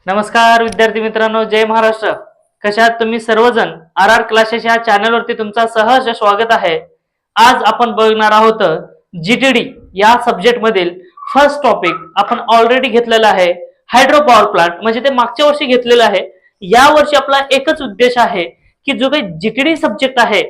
नमस्कार विद्यार्थी मित्रांनो, जय महाराष्ट्र. कशा आहात तुम्ही सर्वजण? आर आर क्लासेस या चॅनलवरती तुमचा सहर्ष स्वागत आहे. आज आपण बघणार आहोत जीटीडी या सब्जेक्ट मधील फर्स्ट टॉपिक. आपण ऑलरेडी घेतलेला आहे हायड्रो पॉवर प्लांट, म्हणजे ते मागच्या वर्षी घेतलेलं आहे. या वर्षी आपला एकच उद्देश आहे की जो काही जीटीडी सब्जेक्ट आहे,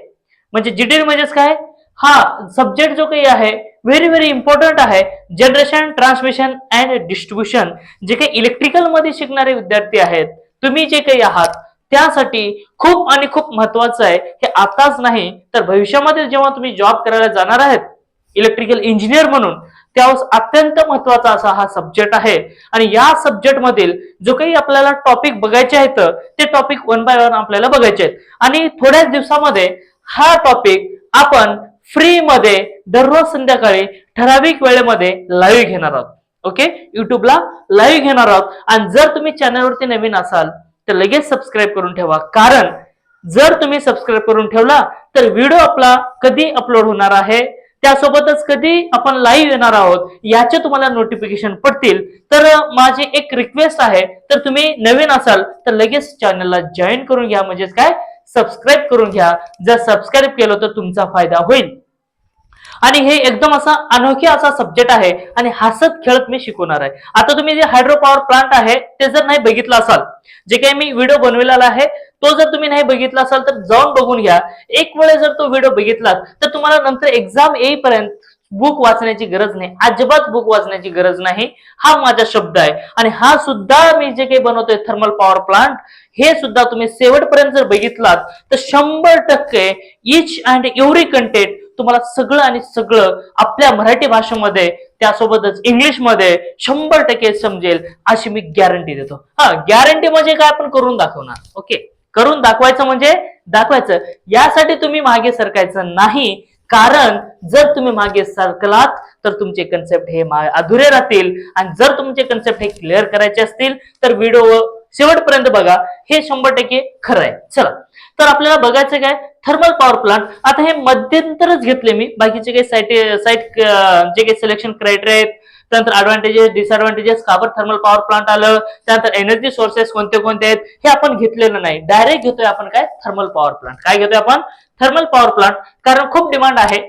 म्हणजे जीटीडी म्हणजेच काय, हा सब्जेक्ट जो काही आहे व्हेरी व्हेरी इम्पॉर्टंट आहे. जनरेशन, ट्रान्समिशन अँड डिस्ट्रीब्युशन, जे काही इलेक्ट्रिकल मध्ये शिकणारे विद्यार्थी आहेत, तुम्ही जे काही आहात त्यासाठी खूप आणि खूप महत्वाचं आहे. हे आताच नाही तर भविष्यामध्ये जेव्हा तुम्ही जॉब करायला जाणार आहेत इलेक्ट्रिकल इंजिनियर म्हणून, त्यावेळेस अत्यंत महत्वाचा असा हा सब्जेक्ट आहे. आणि या सब्जेक्ट मधील जो काही आपल्याला टॉपिक बघायचे आहेत ते टॉपिक वन बाय वन आपल्याला बघायचे आहेत. आणि थोड्याच दिवसामध्ये हा टॉपिक आपण फ्री मध्ये दररोज संध्याकाळी ठराविक वेळेमध्ये लाईव्ह घेणार आहोत. ओके, युट्यूबला लाईव्ह घेणार आहोत. आणि जर तुम्ही चॅनलवरती नवीन असाल तर लगेच सबस्क्राईब करून ठेवा, कारण जर तुम्ही सबस्क्राईब करून ठेवला तर व्हिडिओ आपला कधी अपलोड होणार आहे, त्यासोबतच कधी आपण लाईव्ह येणार आहोत याचे तुम्हाला नोटिफिकेशन पडतील. तर माझी एक रिक्वेस्ट आहे, तर तुम्ही नवीन असाल तर लगेच चॅनलला जॉईन करून घ्या, म्हणजेच काय, सबस्क्राईब करून घ्या. जर सबस्क्राईब केलं तर तुमचा फायदा होईल. आणि हे एकदम असा अनोखा असा सब्जेक्ट आहे आणि हसत खेळत मी शिकवणार आहे. आता तुम्ही जे हायड्रो पॉवर प्लांट आहे ते जर नाही बघितलं असाल, जे काही मी व्हिडिओ बनवलेला आहे तो जर तुम्ही नाही बघितला असाल तर जाऊन बघून घ्या. एक वेळेस जर तो व्हिडिओ बघितलात तर तुम्हाला नंतर एक्झाम येईपर्यंत बुक वाचण्याची गरज नाही, अजिबात बुक वाचण्याची गरज नाही. हा माझा शब्द आहे. आणि हा सुद्धा मी जे काही बनवतोय थर्मल पॉवर प्लांट, हे सुद्धा तुम्ही शेवटपर्यंत जर बघितलात तर 100% इच अँड एव्हरी कंटेंट तुम्हाला सगळं आणि सगळं आपल्या मराठी भाषेमध्ये, त्यासोबतच इंग्लिश मध्ये 100% समजेल अशी मी गॅरंटी देतो. हा, गॅरंटी म्हणजे काय, आपण करून दाखवणार. ओके, करून दाखवायचं म्हणजे दाखवायचं. यासाठी तुम्ही मागे सरकायचं नाही, कारण जर तुम्ही मागे सरकलात तर तुमचे कन्सेप्ट हे अधुरे राहतील. आणि जर तुमचे कन्सेप्ट हे क्लिअर करायचे असतील तर व्हिडिओ शेवटपर्यंत बघा, हे 100% खरं आहे. चला, तर आपल्याला बघायचं काय, थर्मल पॉवर प्लांट. आता हे मध्यंतरच घेतले मी, बाकीचे काही साईट जे काही सिलेक्शन क्रायटेरिया आहेत, त्यानंतर ऍडव्हान्टेजेस, डिसएडव्हान्टेजेस, का बरं थर्मल पॉवर प्लांट आलं, त्यानंतर एनर्जी सोर्सेस कोणते कोणते आहेत, हे आपण घेतलेलं नाही. डायरेक्ट घेतोय आपण काय, थर्मल पॉवर प्लांट. काय घेतोय आपण, थर्मल पॉवर प्लांट, कारण खूप डिमांड आहे.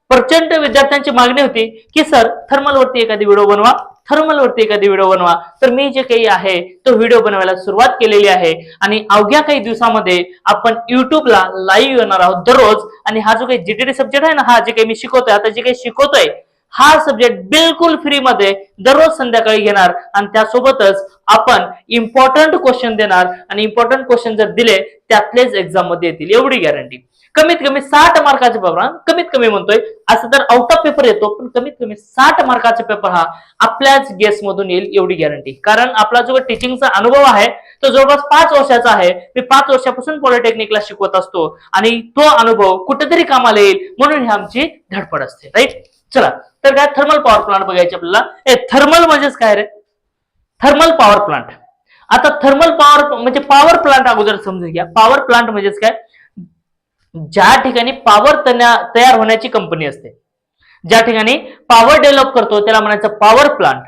प्रचंड विद्यार्थ्यांची मागणी होती की सर थर्मल वरती एखादी व्हिडिओ बनवा, थर्मल वरती एखादी व्हिडिओ बनवा. तर मी जे काही आहे तो व्हिडिओ बनवायला सुरुवात केलेली आहे. आणि अवघ्या काही दिवसामध्ये आपण युट्यूबला लाईव्ह येणार आहोत दररोज. आणि हा जो काही जीटीडी सब्जेक्ट आहे ना, हा जे काही मी शिकवतोय, आता जे काही शिकवतोय हा सब्जेक्ट बिलकुल फ्री मध्ये दररोज संध्याकाळी घेणार. आणि त्यासोबतच आपण इम्पॉर्टंट क्वेश्चन देणार. आणि इम्पॉर्टंट क्वेश्चन जर दिले त्यातलेच एक्झाम मध्ये येतील, एवढी गॅरंटी. कमीत कमी 60 मार्काचे पेपर, कमीत कमी म्हणतोय, असं तर आउट ऑफ पेपर येतो, पण कमीत कमी 60 मार्काचा पेपर हा आपल्याच गेस मधून येईल, एवढी गॅरंटी. कारण आपला जो टीचिंगचा अनुभव आहे तो जवळपास 5 वर्षाचा आहे. मी 5 वर्षापासून पॉलिटेक्निकला शिकवत असतो आणि तो अनुभव कुठेतरी कामाला येईल, म्हणून ही आमची धडपड असते. राईट, चला, तर काय, थर्मल पॉवर प्लांट बघायचे आपल्याला. थर्मल म्हणजेच काय रे, थर्मल पॉवर प्लांट. आता थर्मल पॉवर म्हणजे पॉवर प्लांट अगोदर समजून घ्या. पॉवर प्लांट म्हणजेच काय, ज्या ठिकाणी पॉवर तयार होण्याची कंपनी असते, ज्या ठिकाणी पॉवर डेव्हलप करतो त्याला म्हणायचं पॉवर प्लांट.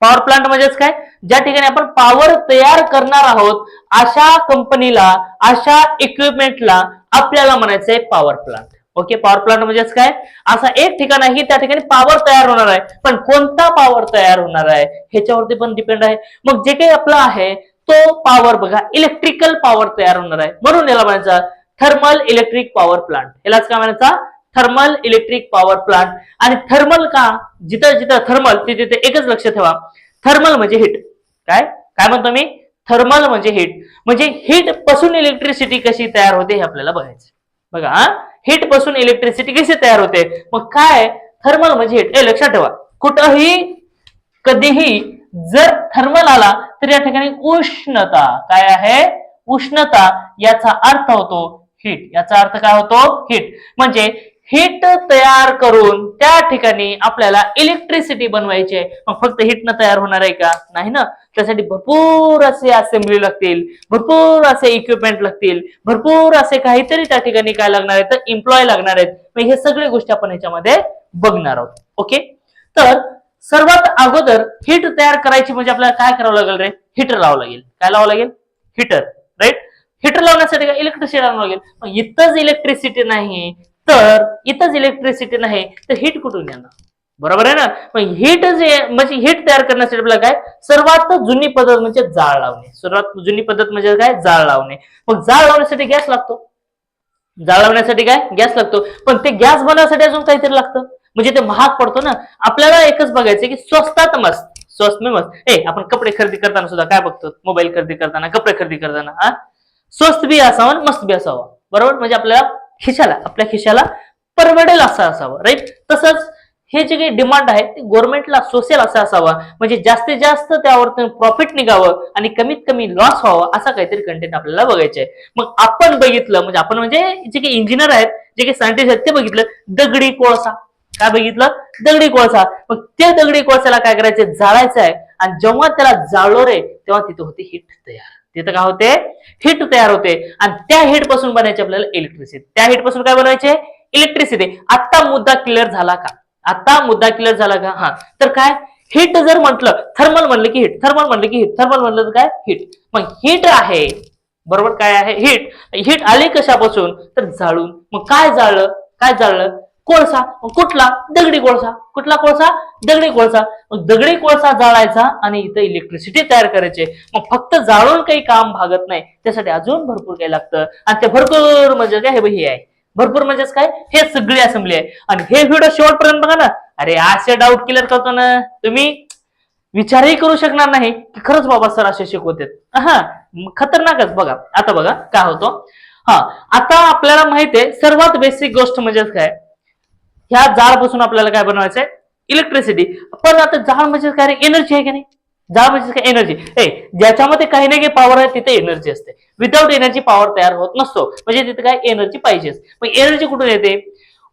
पॉवर प्लांट म्हणजेच काय, ज्या ठिकाणी आपण पॉवर तयार करणार आहोत अशा कंपनीला, अशा इक्विपमेंटला आपल्याला म्हणायचंय power plant. Okay, power plant म्हणजेच काय, असा एक ठिकाण आहे त्या ठिकाणी पॉवर तयार होणार आहे, पण कोणता पॉवर तयार होणार आहे ह्याच्यावरती पण डिपेंड आहे. मग जे काही आपलं आहे तो पॉवर बघा, इलेक्ट्रिकल पॉवर तयार होणार आहे, म्हणून याला म्हणायचं थर्मल इलेक्ट्रिक पॉवर प्लांट. यालाच काय म्हणायचा, थर्मल इलेक्ट्रिक पॉवर प्लांट. आणि थर्मल का, जिथं जिथं थर्मल तिथे एकच लक्ष ठेवा, थर्मल म्हणजे हीट. काय काय म्हणतो मी, थर्मल म्हणजे हीट. म्हणजे हीट पासून इलेक्ट्रिसिटी कशी तयार होते हे आपल्याला बघायचं. बघा, हीट पासून इलेक्ट्रिसिटी कशी तयार होते, मग काय, थर्मल म्हणजे हीट. लक्षात ठेवा, कुठंही कधीही जर थर्मल आला तर या ठिकाणी उष्णता, काय आहे, उष्णता, याचा अर्थ होतो हीट. याचा अर्थ काय होतो, हीट. म्हणजे हीट तयार करून त्या ठिकाणी आपल्याला इलेक्ट्रिसिटी बनवायची आहे. मग फक्त हीट न तयार होणार आहे का, नाही ना. त्यासाठी भरपूर असे असेंब्ली लागतील, भरपूर असे इक्विपमेंट लागतील, भरपूर असे काहीतरी त्या ठिकाणी काय लागणार आहे, तर एम्प्लॉय लागणार आहेत. मग हे सगळे गोष्टी आपण याच्यामध्ये बघणार आहोत. ओके, तर सर्वात अगोदर हीट तयार करायची म्हणजे आपल्याला काय करावं लागेल रे? हीटर लावावं लागेल. काय लावावं लागेल? हीटर. राईट. हीटर लावण्यासाठी काय इलेक्ट्रिसिटी लावावं लागेल. मग इथंच इलेक्ट्रिसिटी नाही तर हीट कुठून येणार? बरोबर आहे ना? मग हीट म्हणजे हीट तयार करण्यासाठी आपल्याला काय सर्वात जुनी पद्धत म्हणजे जाळ लावणे. सर्वात जुनी पद्धत म्हणजे काय? जाळ लावणे. मग जाळ लावण्यासाठी गॅस लागतो. जाळ लावण्यासाठी काय? गॅस लागतो. पण ते गॅस बनवण्यासाठी अजून काहीतरी लागतं. म्हणजे ते महाग पडतो ना. आपल्याला एकच बघायचं की स्वस्तात मस्त. स्वस्त में मस्त. आपण कपडे खरेदी करताना सुद्धा काय बघतो? मोबाईल खरेदी करताना, कपडे खरेदी करताना स्वस्त बी असावा आणि मस्त बी असावा. बरोबर? म्हणजे आपल्या खिशाला परवडेल असं असावं. राईट. तसंच हे जे काही डिमांड आहे ते गव्हर्नमेंटला सोसेल असं असावा. म्हणजे जास्तीत जास्त त्यावर प्रॉफिट निघावं आणि कमीत कमी लॉस व्हावं असा काहीतरी कंटेंट आपल्याला बघायचं आहे. मग आपण बघितलं म्हणजे आपण म्हणजे जे काही इंजिनियर आहेत, जे काही सायंटिस्ट आहेत ते बघितलं दगडी कोळसा. काय बघितलं? दगडी कोळसा. मग त्या दगडी कोळसाला काय करायचं? जाळायचं आहे. आणि जेव्हा त्याला जाळलो रे तेव्हा तिथे होते हीट तयार. तिथं काय होते? हीट तयार होते. आणि त्या हीट पासून बनायचे आपल्याला इलेक्ट्रिसिटी. त्या हीट पासून काय बनायचे? इलेक्ट्रिसिटी. आता मुद्दा क्लिअर झाला का? हा. तर काय? हीट जर म्हटलं, थर्मल म्हणलं की हीट, थर्मल म्हणलं की हीट, थर्मल म्हणलं तर काय? हीट. मग हीट आहे. बरोबर. काय आहे? हीट. हीट आली कशापासून? तर जाळून. मग काय जाळलं? कोळसा. कुठला? दगडी कोळसा. कुठला कोळसा? दगडी कोळसा. मग दगडी कोळसा जाळायचा आणि इथं इलेक्ट्रिसिटी तयार करायची. मग फक्त जाळून काही काम भागत नाही, त्यासाठी अजून भरपूर काही लागतं. आणि ते भरपूर म्हणजे काय? हे आहे भरपूर म्हणजेच काय? हे सगळी असेंब्ली आहे. आणि हे व्हिडिओ शेवटपर्यंत बघा ना. अरे असे डाऊट क्लिअर करतो ना तुम्ही विचारही करू शकणार नाही की खरंच बाबा सर असे शिकवतात. खतरनाकच. बघा आता बघा काय होतो. आता आपल्याला माहिती आहे सर्वात बेसिक गोष्ट म्हणजे काय? ह्या जाळपासून आपल्याला काय बनवायचंय? इलेक्ट्रिसिटी. पण आता जाळ म्हणजे काय? एनर्जी आहे की नाही? जाळ म्हणजे काय? एनर्जी. ज्याच्यामध्ये काही ना काही पॉवर आहे तिथे एनर्जी असते. विदाउट एनर्जी पॉवर तयार होत नसतो. म्हणजे तिथे काय? एनर्जी पाहिजेच. मग एनर्जी कुठून येते?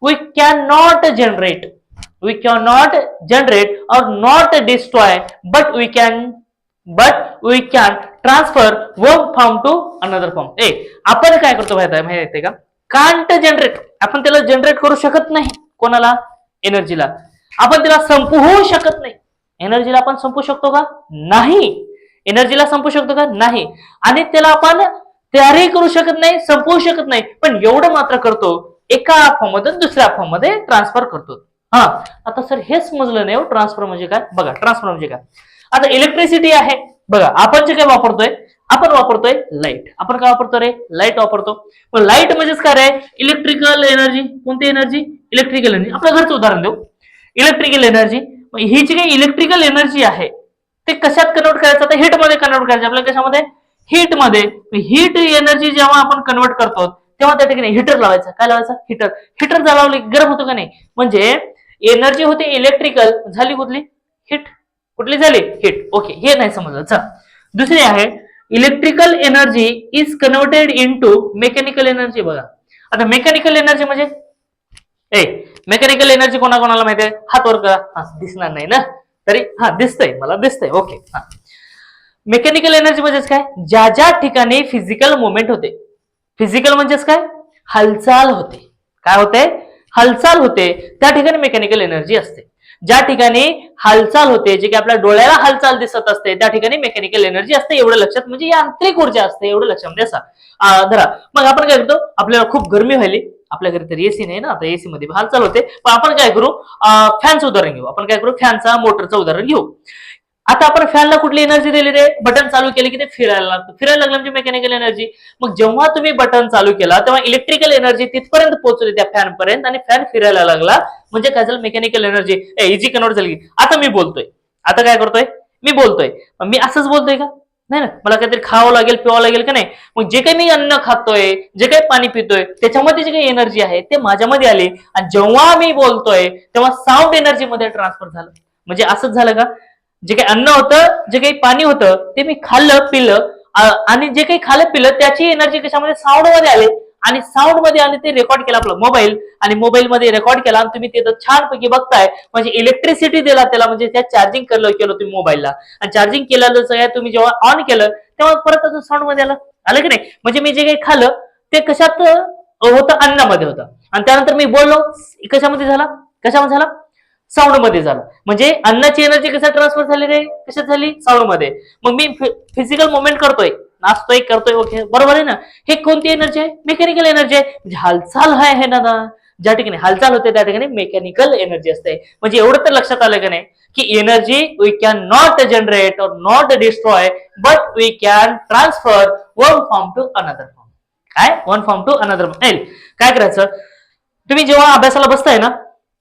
We can not generate or not destroy, but we can transfer one form to another form. आपण काय करतो माहिती का? Can't generate. आपण त्याला जनरेट करू शकत नाही. कोणाला? एनर्जीला. आपण त्याला संपवू शकत नाही. एनर्जीला आपण संपू शकतो का? नाही. एनर्जीला संपू शकतो का? नाही. आणि त्याला आपण तयारही करू शकत नाही, संपवू शकत नाही. पण एवढं मात्र करतो, एका फॉर्म मधून दुसऱ्या फॉर्म मध्ये ट्रान्सफर करतो. आता सर हेच समजलं नाही. ट्रान्सफर म्हणजे काय? बघा ट्रान्सफर म्हणजे काय? आता इलेक्ट्रिसिटी आहे. बघा आपण जे काय वापरतोय, आपण वापरतोय लाईट. आपण काय वापरतो रे? लाईट वापरतो. मग लाईट म्हणजेच काय रे? Electrical energy. कोणती एनर्जी? Electrical energy. आपल्या घरचं उदाहरण देऊ. Electrical energy. ही जी काही इलेक्ट्रिकल एनर्जी आहे ते कशात कन्वर्ट करायचं? तर हीट मध्ये कन्वर्ट करायचं. आपल्या कशामध्ये? हीट मध्ये. हीट एनर्जी जेव्हा आपण कन्वर्ट करतो तेव्हा त्या ठिकाणी हीटर लावायचं. काय लावायचं? हीटर. हीटर लावले गरम होतो का नाही? म्हणजे एनर्जी होते इलेक्ट्रिकल, झाली कुठली? हीट. कुठली झाली? हीट. ओके. हे नाही समजलं. चल दुसरी आहे electrical energy is converted into mechanical energy. बघा आता मेकॅनिकल एनर्जी म्हणजे मेकॅनिकल एनर्जी कोणाकोणाला माहिती आहे? हात वर करा. दिसणार नाही ना तरी दिसतंय, मला दिसतंय. ओके. मेकॅनिकल एनर्जी म्हणजेच काय? ज्या ज्या ठिकाणी फिजिकल मुवमेंट होते. फिजिकल म्हणजेच काय? हालचाल होते. काय होते? हालचाल होते. त्या ठिकाणी मेकॅनिकल एनर्जी असते. ज्या ठिकाणी हालचाल होते, जे की आपल्या डोळ्याला हालचाल दिसत असते, त्या ठिकाणी मेकॅनिकल एनर्जी असते. एवढं लक्षात, म्हणजे यांत्रिक ऊर्जा असते. एवढं लक्षामध्ये असा धरा. मग आपण काय करतो? आपल्याला खूप गरमी व्हायली, आपल्या घरी तर एसी नाही ना, आता एसी मध्ये हालचाल होते. पण आपण काय करू? फॅनचं उदाहरण घेऊ. आपण काय करू? फॅनचा, मोटरचं उदाहरण घेऊ. आता आपण फॅनला कुठली एनर्जी दिली रे? बटन चालू केले की ते फिरायला लागतं. फिरायला लागलं म्हणजे मेकॅनिकल एनर्जी. मग जेव्हा तुम्ही बटन चालू केला तेव्हा इलेक्ट्रिकल एनर्जी तिथपर्यंत पोहोचली त्या फॅन पर्यंत आणि फॅन फिरायला लागला. म्हणजे काय झालं? मेकॅनिकल एनर्जी इजी कन्वर्ट झाली. आता मी बोलतोय. आता काय करतोय? मी बोलतोय. मी असंच बोलतोय का? नाही ना. मला काहीतरी खावं लागेल, पिवावं लागेल का नाही? मग जे काही मी अन्न खातोय, जे काही पाणी पितोय, त्याच्यामध्ये जे काही एनर्जी आहे ते माझ्यामध्ये आली. आणि जेव्हा मी बोलतोय तेव्हा साऊंड एनर्जी मध्ये ट्रान्सफर झालं. म्हणजे असंच झालं का? जे काही अन्न होतं, जे काही पाणी होतं ते मी खाल्लं पिलं, आणि जे काही खाल्लं पिलं त्याची एनर्जी कशामध्ये? साऊंड मध्ये आली. आणि साऊंड मध्ये आले ते रेकॉर्ड केलं आपलं मोबाईल, आणि मोबाईल मध्ये रेकॉर्ड केला आणि तुम्ही ते छानपैकी बघताय. म्हणजे इलेक्ट्रिसिटी दिला त्याला, म्हणजे त्या चार्जिंग केलं तुम्ही मोबाईलला. आणि चार्जिंग केलं सगळ्या तुम्ही जेव्हा ऑन केलं तेव्हा परत अजून साऊंड मध्ये आलं की नाही? म्हणजे मी जे काही खाल्लं ते कशात होतं? अन्नामध्ये होतं. आणि त्यानंतर मी बोललो, कशामध्ये झाला? साऊंड मध्ये झालं. म्हणजे अन्नाची एनर्जी कशा ट्रान्सफर झाली रे, कशात झाली, साऊंड मध्ये. मग मी फिजिकल मुवमेंट करतोय, नाचतोय, करतोय, ओके बरोबर आहे ना. हे कोणती एनर्जी आहे, मेकॅनिकल एनर्जी आहे. म्हणजे हालचाल आहे ना ना, ज्या ठिकाणी हालचाल होते त्या ठिकाणी मेकॅनिकल एनर्जी असते. म्हणजे एवढं तर लक्षात आलं का नाही की energy we can not generate or not destroy but we can transfer one form to another form. काय, one form to another form. काय करायचं, तुम्ही जेव्हा अभ्यासाला बसताय ना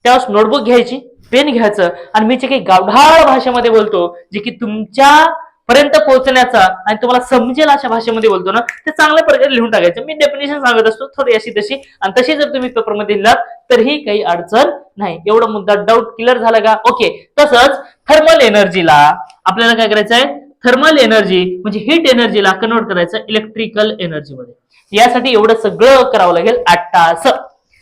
त्यावेळेस नोटबुक घ्यायची, पेन घ्यायचं, आणि मी जे काही गावढाळ भाषेमध्ये बोलतो, जे की तुमच्या पर्यंत पोहोचण्याचा आणि तुम्हाला समजेल अशा भाषेमध्ये बोलतो ना, ते चांगल्या प्रकारे लिहून टाकायचं. मी डेफिनेशन सांगत असतो थोडी अशी तशी, आणि तशी जर तुम्ही पेपरमध्ये लिहिलात तरीही काही अडचण नाही. एवढा मुद्दा डाऊट क्लिअर झाला का, ओके. तसंच थर्मल एनर्जीला आपल्याला काय करायचं आहे, थर्मल एनर्जी म्हणजे हीट एनर्जीला कन्वर्ट करायचं इलेक्ट्रिकल एनर्जी मध्ये. यासाठी एवढं सगळं करावं लागेल 8 तास.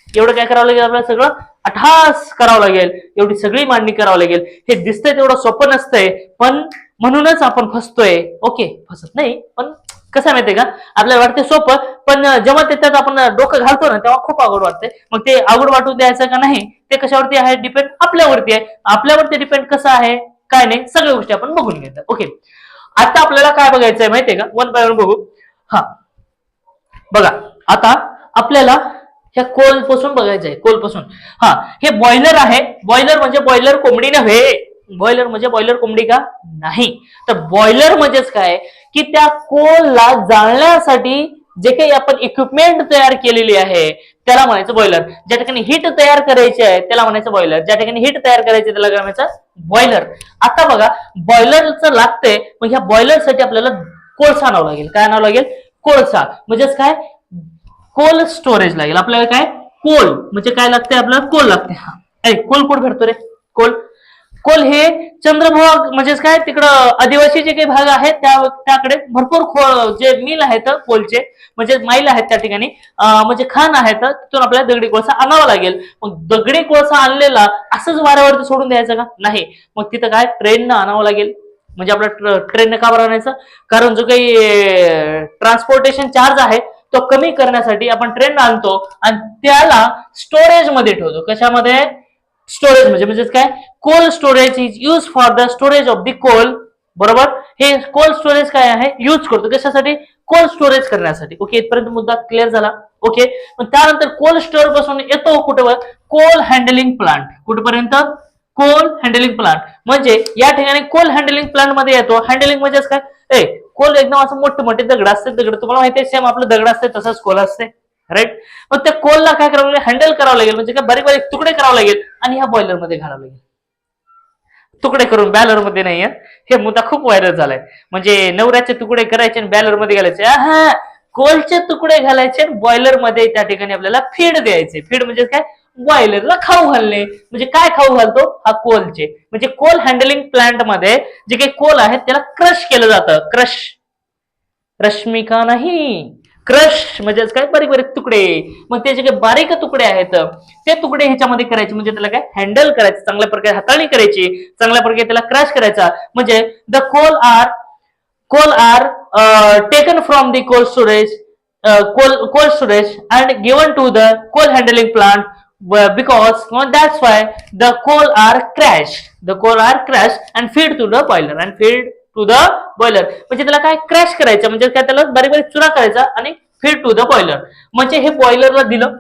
एवढं काय करावं लागेल आपल्याला, सगळं 8 करावं लागेल, एवढी सगळी मांडणी करावं लागेल. हे दिसतंय तेवढं सोपं नसतंय, पण म्हणूनच आपण फसतोय. ओके, फसत नाही, पण कसं माहितीये का, आपल्याला वाटते सोपं, पण जेव्हा त्याच्यात आपण डोकं घालतो ना तेव्हा खूप अवघड वाटते. मग ते अवघड वाटू द्यायचं का नाही ते कशावरती आहे, डिपेंड आपल्यावरती आहे. आपल्यावरती डिपेंड कसं आहे, काय नाही, सगळ्या गोष्टी आपण बघून घेतात. ओके, आता आपल्याला काय बघायचंय माहितीये का, वन बाय वन बघू. हा बघा, आता आपल्याला ह्या कोल पासून बघायचंय, कोल पासून. हा, हे बॉयलर आहे. बॉयलर म्हणजे बॉयलर कोंबडी नव्हे, बॉयलर म्हणजे बॉयलर कोंबडी का नाही, तर बॉयलर म्हणजेच काय की त्या कोलला जाळण्यासाठी जे काही आपण इक्विपमेंट तयार केलेली आहे त्याला म्हणायचं बॉयलर. ज्या ठिकाणी हीट तयार करायची आहे त्याला म्हणायचं बॉयलर. ज्या ठिकाणी हीट तयार करायची त्याला काय म्हणायचं, बॉयलर. आता बघा, बॉयलरचं लागतंय, मग ह्या बॉयलरसाठी आपल्याला कोळसा आणावं लागेल. काय आणावं लागेल, कोळसा. म्हणजेच काय, कोल स्टोरेज लागेल आपल्याला. काय, कोल म्हणजे काय लागते आपल्याला, कोल लागते. हा, कोल कुठे भेटतो रे, कोल. कोल हे चंद्रभाग म्हणजेच काय, तिकडं आदिवासी जे काही भाग आहेत त्याकडे भरपूर जे मिल आहेत कोलचे, म्हणजे माईल आहेत त्या ठिकाणी, म्हणजे खान आहेत, तिथून आपल्याला दगडी कोळसा आणावा लागेल. मग दगडी कोळसा आणलेला असंच वाऱ्यावरती सोडून द्यायचं का नाही, मग तिथं काय ट्रेननं आणावं लागेल. म्हणजे आपल्या ट्रेननं का बरं आणायचं, कारण जो काही ट्रान्सपोर्टेशन चार्ज आहे तो कमी करण्यासाठी आपण ट्रेन आणतो आणि त्याला स्टोरेज मध्ये ठेवतो. कशामध्ये, स्टोरेज म्हणजे काय, coal storage is use for the storage of the coal. बरोबर, हे कोल स्टोरेज काय आहे, यूज करतो कशासाठी, कोल स्टोरेज करण्यासाठी. ओके, इथपर्यंत मुद्दा क्लिअर झाला. ओके, पण त्यानंतर कोल स्टोर पासून येतो कुठं, कोल हँडलिंग प्लांट. कुठपर्यंत, कोल हँडलिंग प्लांट. म्हणजे या ठिकाणी कोल हँडलिंग प्लांट मध्ये येतो. हँडलिंग म्हणजेच काय, कोल एकदम असं मोठे मोठे दगड असते, दगड तुम्हाला माहिती आहे, सेम आपलं दगड असते तसंच कोल असते, राईट. मग त्या कोलला काय करावं लागेल, हँडल करावं लागेल. म्हणजे काय, बारीक बारीक तुकडे करावं लागेल आणि ह्या बॉयलर मध्ये घालावं लागेल. तुकडे करून, बॅलर मध्ये नाही. हे मुद्दा खूप व्हायरल झालाय. म्हणजे नवऱ्याचे तुकडे करायचे आणि बॅलर मध्ये घालायचे. हा, कोलचे तुकडे घालायचे आणि बॉयलर मध्ये त्या ठिकाणी आपल्याला फीड द्यायचे. फीड म्हणजे काय, बॉयलरला खाऊ घालणे. म्हणजे काय खाऊ घालतो, हा कोलचे. म्हणजे कोल हँडलिंग प्लांट मध्ये जे काही कोल आहेत त्याला क्रश केलं जातं. क्रश, रश्मिका नाही, क्रश म्हणजे काय, बारीक बारीक तुकडे. मग ते जे काही बारीक तुकडे आहेत ते तुकडे ह्याच्यामध्ये करायचे. म्हणजे त्याला काय, हँडल करायचं, चांगल्या प्रकारे हाताळणी करायची, चांगल्या प्रकारे त्याला क्रश करायचा. म्हणजे the coal are taken from the coal storage, coal storage and given to the coal handling plant, because that's why the coal are crashed and feed to the boiler and feed to the boiler. म्हणजे त्याला काय, crash करायचं, म्हणजे काय, त्याला बारीक बारीक चुरा करायचा आणि फीड टू द बॉयलर. म्हणजे हे बॉयलरला दिलं.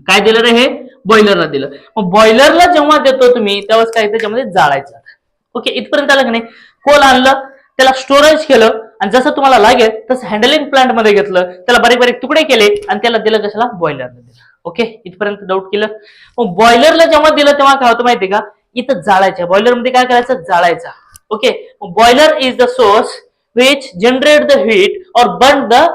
काय दिलं रे, हे बॉयलरला दिलं. मग बॉयलरला जेव्हा देतो तुम्ही त्यावेळेस काय, त्याच्यामध्ये जाळायचं. ओके, इथपर्यंत आलं की नाही. कोल आणलं, त्याला स्टोरेज केलं आणि जसं तुम्हाला लागेल तसं हँडलिंग प्लांट मध्ये घेतलं, त्याला बारीक बारीक तुकडे केले आणि त्याला दिलं कशाला, बॉयलरला दिलं. ओके, इथपर्यंत डाऊट केलं. मग बॉयलरला जेव्हा दिलं तेव्हा काय होतं माहितीये का, इथं जाळायचं. बॉयलर मध्ये काय करायचं, जाळायचं. Okay, boiler is the source which generate the heat or burn the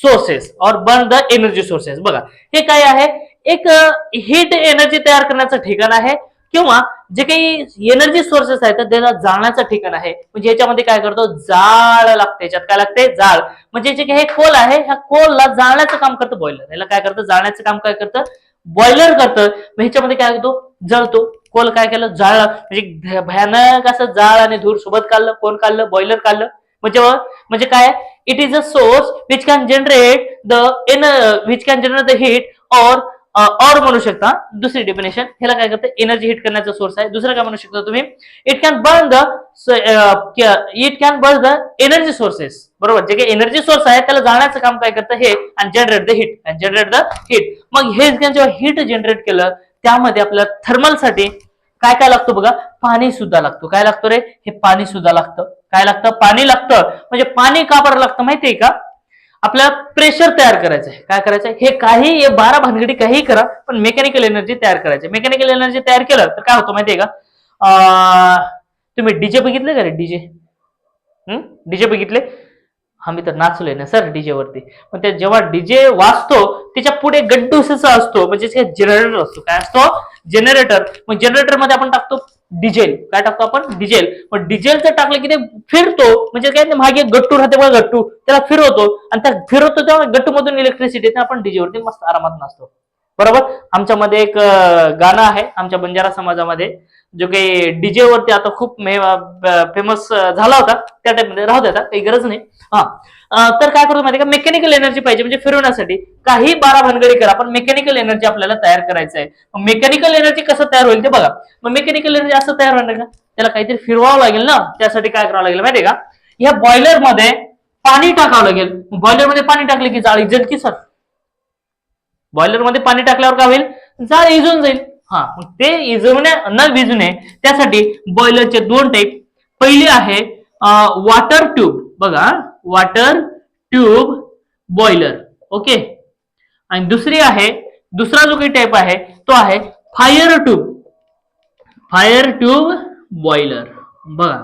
sources or burn the energy sources. बघा, हे काय आहे, एक हीट एनर्जी तयार करण्याचं ठिकाण आहे किंवा जे काही एनर्जी सोर्सेस आहेत त्याला जाळण्याचं ठिकाण आहे. म्हणजे याच्यामध्ये काय करतो, जाळ लागते. याच्यात काय लागते, जाळ. म्हणजे जे काही हे कोल आहे ह्या कोलला जाळण्याचं काम करतं बॉयलर. याला काय करतं, जाळण्याचं काम काय करतं, बॉयलर करतं. मग ह्याच्यामध्ये काय होतो, जळतो. कोल काय केलं, जाळला. म्हणजे भयानक असं जाळ आणि धूर सोबत काढलं. कोण काढलं, बॉयलर काढलं. म्हणजे काय, it is a source which can generate the heat और और म्हणू शकता. दुसरी डेफिनेशन, ह्याला काय करतं, एनर्जी हिट करण्याचा सोर्स आहे. दुसरं काय म्हणू शकता तुम्ही, it can burn the energy sources. बरोबर, जे काही एनर्जी सोर्स आहे त्याला जाळण्याचं काम काय करतं हे, आणि जनरेट द हिट. मग हे जेव्हा हिट जनरेट केलं त्यामध्ये आपल्याला थर्मलसाठी काय काय लागतो बघा, पाणी सुद्धा लागतो. काय लागतो रे, हे पाणी सुद्धा लागतं. काय लागतं, पाणी लागतं. म्हणजे पाणी का बरं लागतं माहितीये का, आपल्याला प्रेशर तयार करायचंय. काय करायचंय, हे काही 12 भानगडी काही करा, पण मेकॅनिकल एनर्जी तयार करायची. मेकॅनिकल एनर्जी तयार केलं तर काय होतं माहितीये का, तुम्ही डीजे बघितले का रे, डीजे बघितले, आम्ही तर नाचलोय ना सर डीजे वरती. पण ते जेव्हा डीजे वाजतो त्याच्या पुढे गड्डूसा असतो, म्हणजे जनरेटर असतो. काय असतो, जनरेटर. मग जनरेटर मध्ये आपण टाकतो डिझेल. काय टाकतो आपण, डिझेल. मग डिझेल जर टाकलं की ते फिरतो, म्हणजे काय, मागे गट्टू राहते बघा, गट्टू, त्याला फिरवतो, आणि त्या फिरवतो तेव्हा गट्टू मधून इलेक्ट्रिसिटी येते, आपण डीजे वरती मस्त आरामात नाचतो. बरोबर. आमच्यामध्ये एक गाणं आहे आमच्या बंजारा समाजामध्ये, जो काही डीजे वरती आता खूप फेमस झाला होता त्या टाइममध्ये, राहू देता, काही गरज नाही. हा, तर काय करतो माहिती का, मेकॅनिकल एनर्जी पाहिजे, म्हणजे फिरवण्यासाठी काही 12 भानगडी करा, पण मेकॅनिकल एनर्जी आपल्याला तयार करायचं आहे. मेकॅनिकल एनर्जी कसं तयार होईल ते बघा. मग मेकॅनिकल एनर्जी असं तयार होणार का, त्याला काहीतरी फिरवावं लागेल ना. त्यासाठी काय करावं लागेल माहितीये का, या बॉयलर मध्ये पाणी टाकावं लागेल. बॉयलर मध्ये पाणी टाकले की जाळी इजेल की सर, बॉयलर मध्ये पाणी टाकल्यावर काय होईल, जाळ इजून जाईल. हा, ते इजवण्या न विजणे त्यासाठी बॉयलरचे 2 टाईप. पहिली आहे वॉटर ट्यूब, बघा, वॉटर ट्यूब बॉयलर. ओके. आणि दुसरा जो काही टाईप आहे तो आहे फायर ट्यूब बॉयलर. बघा,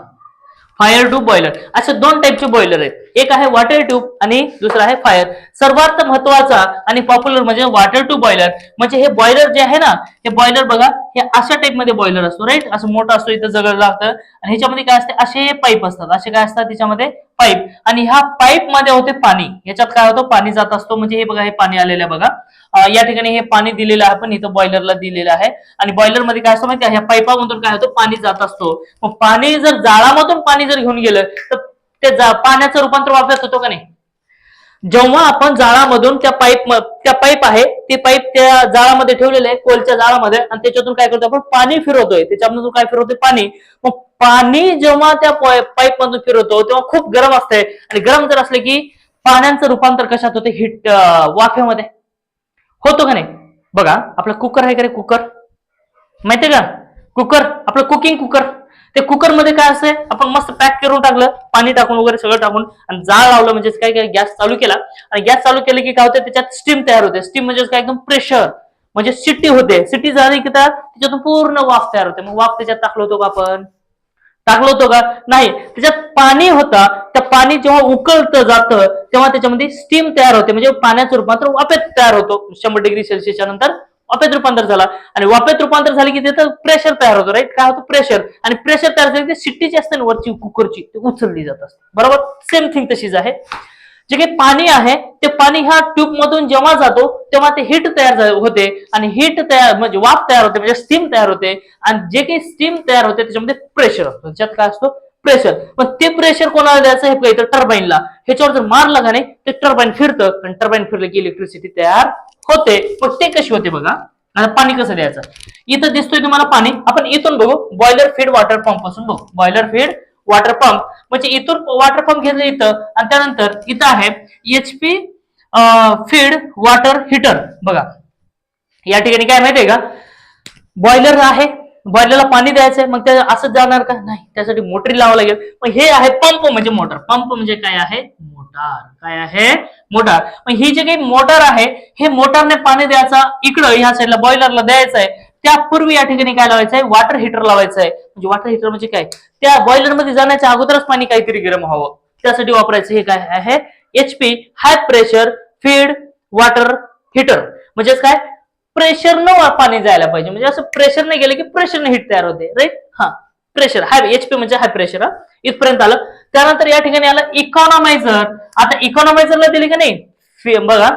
फायर ट्यूब बॉयलर, असे 2 टाईपचे बॉयलर आहेत. एक आहे वॉटर ट्यूब आणि दुसरा आहे फायर. सर्वात महत्वाचा आणि पॉप्युलर म्हणजे वॉटर ट्यूब बॉयलर. म्हणजे हे बॉयलर जे आहे ना, हे बॉयलर बघा, हे अशा टाईप मध्ये बॉयलर असतो, राईट. असं मोठं असतो, इथं जगड लागतं, आणि ह्याच्यामध्ये काय असते, असे पाईप असतात. असे काय असतात त्याच्यामध्ये, पाईप. आणि ह्या पाईप मध्ये होते पाणी. याच्यात काय होतं, पाणी जात असतो. म्हणजे हे बघा, हे पाणी आलेलं आहे बघा, या ठिकाणी हे पाणी दिलेलं आहे, पण इथं बॉयलरला दिलेलं आहे. आणि बॉयलर मध्ये काय असतं माहिती आहे, ह्या पाईपामधून काय होतं, पाणी जात असतो. मग पाणी जर जाळामधून पाणी जर घेऊन गेलं तर ते पाण्याचं रूपांतर वापरत होतो का नाही. जेव्हा आपण जाळामधून त्या पाईप आहे, ते पाईप त्या जाळामध्ये ठेवलेले आहे, कोलच्या जाळामध्ये, आणि त्याच्यातून काय करतो आपण, पाणी फिरवतोय. त्याच्यामधून काय फिरवतोय, पाणी. मग पाणी जेव्हा त्या पाईप मधून फिरवतो तेव्हा खूप गरम असते, आणि गरम जर असले की पाण्याचं रूपांतर कशात होते, हिट, वाफेमध्ये होतो का नाही. बघा, आपला कुकर आहे का रे, कुकर माहितीये का, कुकर, आपलं कुकिंग कुकर. ते कुकर मध्ये काय असते, आपण मस्त पॅक करून टाकलं, पाणी टाकून वगैरे सगळं टाकून, आणि जाळ लावलं, म्हणजे काय काय, गॅस चालू केला, आणि गॅस चालू केलं की काय होतं, त्याच्यात स्टीम तयार होते. स्टीम म्हणजे काय, एकदम प्रेशर, म्हणजे शिट्टी होते. शिट्टी झाली की त्याच्यातून पूर्ण वाफ तयार होते. मग वाफ त्याच्यात टाकलो होतो का आपण, टाकलो होतो का नाही. त्याच्यात पाणी होता, त्या पाणी जेव्हा उकळतं जातं तेव्हा त्याच्यामध्ये स्टीम तयार होते, म्हणजे पाण्याचं रूपांतर वाफेत तयार होतो. 100 डिग्री सेल्सिअसच्या नंतर वाफेत रूपांतर झाला, आणि वाफेत रूपांतर झाले की तिथं प्रेशर तयार होतो, राईट. काय होतं, प्रेशर. आणि प्रेशर तयार झाली की शिट्टी जी असते ना वरची कुकरची, ती उचलली जात असते. बरोबर, सेम थिंग तशीच आहे. जे काही पाणी आहे ते पाणी ह्या ट्यूब मधून जेव्हा जातो तेव्हा ते हीट तयार होते, आणि हीट तयार म्हणजे वाफ तयार होते, म्हणजे स्टीम तयार होते. आणि जे काही स्टीम तयार होते त्याच्यामध्ये प्रेशर असतो. त्याच्यात काय असतो, प्रेशर. मग ते प्रेशर कोणाला द्यायचं, हे तर टर्बाईनला. ह्याच्यावर जर मारलं का नाही, ते टर्बाईन फिरतं, आणि टर्बाईन फिरलं की इलेक्ट्रिसिटी तयार होते. मग ते कशी होते बघा. आता पाणी कसं द्यायचं, इथं दिसतोय तुम्हाला पाणी. आपण इथून बघू, बॉयलर फीड वॉटर पंप पासून बघू. बॉयलर फीड वॉटर पंप म्हणजे इथून वॉटर पंप घेतलं इथं, आणि त्यानंतर इथं आहे HP फीड वॉटर हिटर. बघा, या ठिकाणी काय माहितीये का, बॉयलर आहे, बॉयलरला पाणी द्यायचंय, मग ते असंच जाणार का नाही, त्यासाठी मोटरी लावावं लागेल. मग हे आहे पंप, म्हणजे मोटर. पंप म्हणजे काय आहे, मोटार. काय आहे, मोटार. मग ही जे काही मोटर आहे, हे मोटारने पाणी द्यायचा इकडं, ह्या साईडला बॉयलरला द्यायचंय. त्यापूर्वी या ठिकाणी काय लावायचंय, वॉटर हिटर लावायचंय. म्हणजे वॉटर हिटर म्हणजे काय, त्या बॉयलर मध्ये जाण्याच्या अगोदरच पाणी काहीतरी गरम व्हावं, त्यासाठी वापरायचं. हे काय आहे, HP high pressure feed water heater. म्हणजे काय, प्रेशर न पाणी जायला पाहिजे, म्हणजे असं प्रेशर नाही गेलं की प्रेशरने हिट तयार होते, राईट. हा, प्रेशर हाय, HP म्हणजे हाय प्रेशर. इथपर्यंत आलं. त्यानंतर या ठिकाणी आलं इकॉनॉमायझर. आता इकॉनॉमायझरला दिली का नाही, बघा,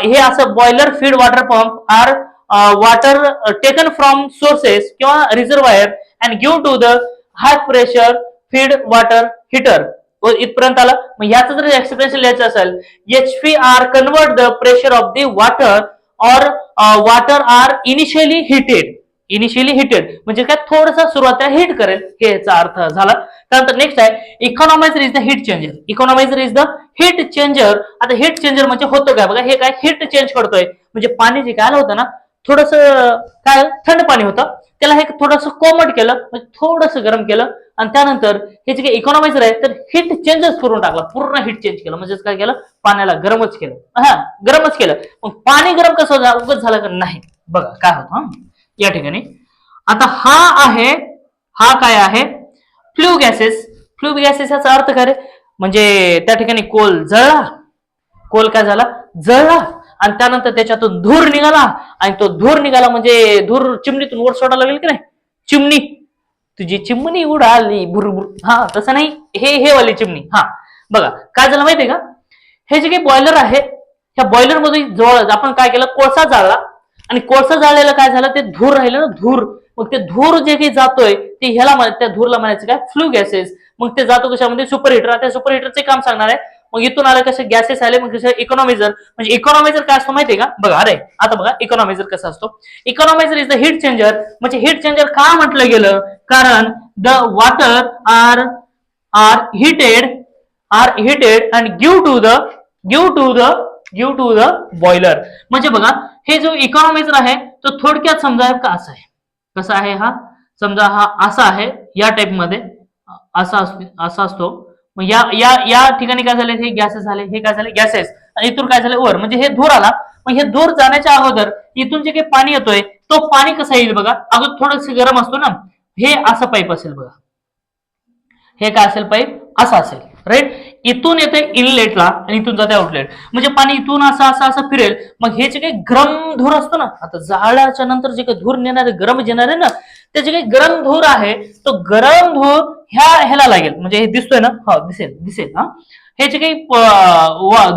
हे असं boiler feed water pump are water taken from sources किंवा reservoir and give to the high pressure feed water heater. इथपर्यंत आलं. मग याचं जर एक्सप्लेनेशन लिहायचं असेल, HP are convert the pressure of the water or water are initially heated म्हणजे काय थोडंसं सुरुवातीला हिट करेल हे याचा अर्थ झाला. त्यानंतर नेक्स्ट आहे economizer is the heat changer. Economizer is the heat changer. आता हीट चेंजर म्हणजे होतं काय बघा, हे काय हीट चेंज करतोय म्हणजे पाणी जे काय आलं होतं ना थोडस काय थंड पाणी होतं त्याला हे थोडंसं कोमट केलं म्हणजे थोडंसं गरम केलं आणि त्यानंतर हे जे काही इकॉनॉमायझर आहे तर हीट चेंजच करून टाकला, पूर्ण हीट चेंज केलं म्हणजे काय केलं पाण्याला गरमच केलं. गरमच केलं. मग पाणी गरम कसं उगत झालं का नाही बघा काय होतं या ठिकाणी. आता हा काय आहे फ्ल्यू गॅसेस. फ्ल्यू गॅसेस याचा अर्थ काय रे म्हणजे त्या ठिकाणी कोल काय झाला जळला आणि त्यानंतर त्याच्यातून धूर निघाला आणि तो धूर निघाला म्हणजे धूर चिमणीतून वर सोडायला लागेल की नाही, चिमणी तुझी चिमणी उडाली भुरभुर, तसं नाही हे वाली चिमणी. बघा काय झालं माहितीये का, हे जे काही बॉयलर आहे ह्या बॉयलर मध्ये जवळ आपण काय केलं कोळसा जाळला आणि कोळसा जाळलेलं काय झालं ते धूर राहिलं ना धूर. मग ते धूर जे काही जातोय ते ह्याला त्या धूरला म्हणायचं काय फ्लू गॅसेस. मग ते जातो कशामध्ये सुपर हिटर. त्या सुपर हिटरचे काम सांगणार आहे. मग इथून आले कसे गॅसेस आले मग कसे इकॉनॉमायझर. म्हणजे इकॉनॉमायझर काय असतो माहितीये का बघा अरे आता बघा इकॉनॉमायझर कसा असतो. Economiser is the heat changer. म्हणजे हीट चेंजर का म्हटलं गेलं कारण the water are heated and give to the boiler. म्हणजे बघा हे जो इकॉनॉमायझर आहे तो थोडक्यात समजा का असा आहे. कसा आहे हा समजा हा असा आहे या टाइप मध्ये असा असतो. मग या ठिकाणी काय झाले हे गॅसेस झाले, हे काय झाले गॅसेस आणि इथून काय झालं वर म्हणजे हे धूर आला. मग हे धूर जाण्याच्या अगोदर इथून जे काही पाणी येतोय तो पाणी कसं येईल बघा अगोदर थोडस गरम असतो ना. हे असं पाईप असेल बघा, हे काय असेल पाईप असं असेल राईट. इथून येते इनलेटला आणि इथून जाते आउटलेट म्हणजे पाणी इथून असं फिरेल. मग हे जे काही गरम धूर असतो ना आता जाळल्याच्या नंतर जे काही धूर नेणार गरम येणार आहे ना ते जे काही गरम धूर आहे तो गरम धूर ह्याला लागेल म्हणजे हे दिसतोय ना दिसेल हे जे काही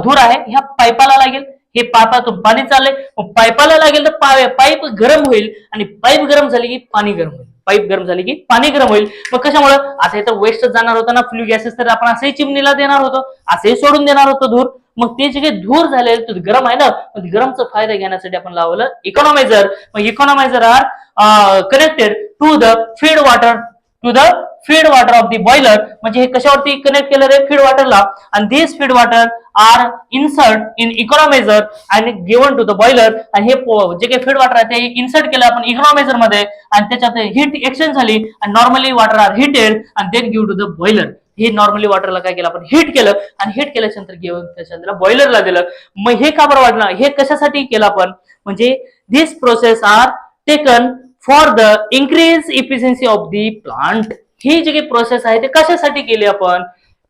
धूर आहे ह्या पाईपाला लागेल. हे पाईपातून पाणी चाललंय पाईपाला लागेल तर पाईप गरम होईल आणि पाईप गरम झाली की पाणी गरम होईल. पाईप गरम झाली की पाणी गरम होईल. मग कशामुळे आता हे तर वेस्ट जाणार होतं ना फ्लू गॅसेस तर आपण असंही चिमणीला देणार होतो असेही सोडून देणार होतो धूर. मग ते जे काही धूर झाले गरम आहे ना गरमचा फायदा घेण्यासाठी आपण लावलं इकॉनॉमायझर. मग economizer are connected to the feed water of the boiler. म्हणजे हे कशावरती कनेक्ट केलं रे फीड वॉटरला आणि this feed water are insert in economizer आणि गिव्हन टू द बॉयलर. आणि हे जे काही फीड वॉटर आहे ते इन्सर्ट केलं आपण इकॉनॉमायझर मध्ये आणि त्याच्यात हीट एक्सचेंज झाली आणि नॉर्मली वॉटर आर हिटेड आणि then give to the boiler. हे नॉर्मली वॉटरला काय केलं आपण हीट केलं आणि हीट केल्याच्या नंतर घेऊन त्याच्यानंतर बॉयलरला दिलं. मग हे का बरं वाटलं हे कशासाठी केलं आपण म्हणजे this process are taken for the increase efficiency of the plant. ही जी काही प्रोसेस आहे ते कशासाठी केली आपण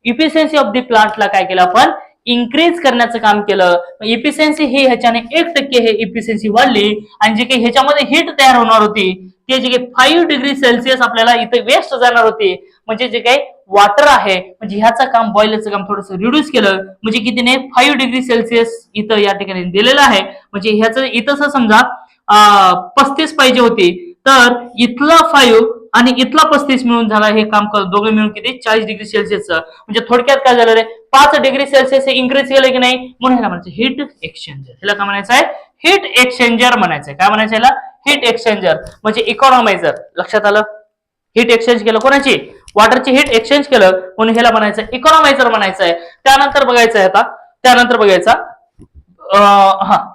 इफिशियन्सी ऑफ द प्लांटला काय केलं आपण इन्क्रीज करण्याचं काम केलं. इफिशियन्सी ही ह्याच्याने 1% हे इफिशियन्सी वाढली आणि जे काही ह्याच्यामध्ये हीट तयार होणार होती ते जे काही 5 डिग्री सेल्सिअस आपल्याला इथे वेस्ट जाणार होती म्हणजे जे काही वॉटर आहे म्हणजे ह्याचं काम बॉयलरचं काम थोडंसं रिड्यूस केलं. म्हणजे कितीने 5 डिग्री सेल्सिअस इथं या ठिकाणी दिलेलं आहे. म्हणजे ह्याचं इथं समजा 35 पाहिजे होती तर इथला 5 आणि इथला 35 मिळून झाला हे काम दोघे मिळून किती 40 डिग्री सेल्सिअसचं. म्हणजे थोडक्यात काय झालं रे 5 डिग्री सेल्सिअस हे इन्क्रीज केलं की नाही म्हणून ह्याला म्हणायचं हीट एक्सचेंजर. ह्याला काय म्हणायचं आहे हीट एक्सचेंजर म्हणायचंय. काय म्हणायचं याला हीट एक्सचेंजर म्हणजे इकॉनॉमायझर. लक्षात आलं हीट एक्सचेंज केलं कोणाची वॉटरची हीट एक्सचेंज केलं म्हणून ह्याला म्हणायचं इकॉनॉमायझर म्हणायचं आहे. त्यानंतर बघायचं आहे त्यानंतर बघायचा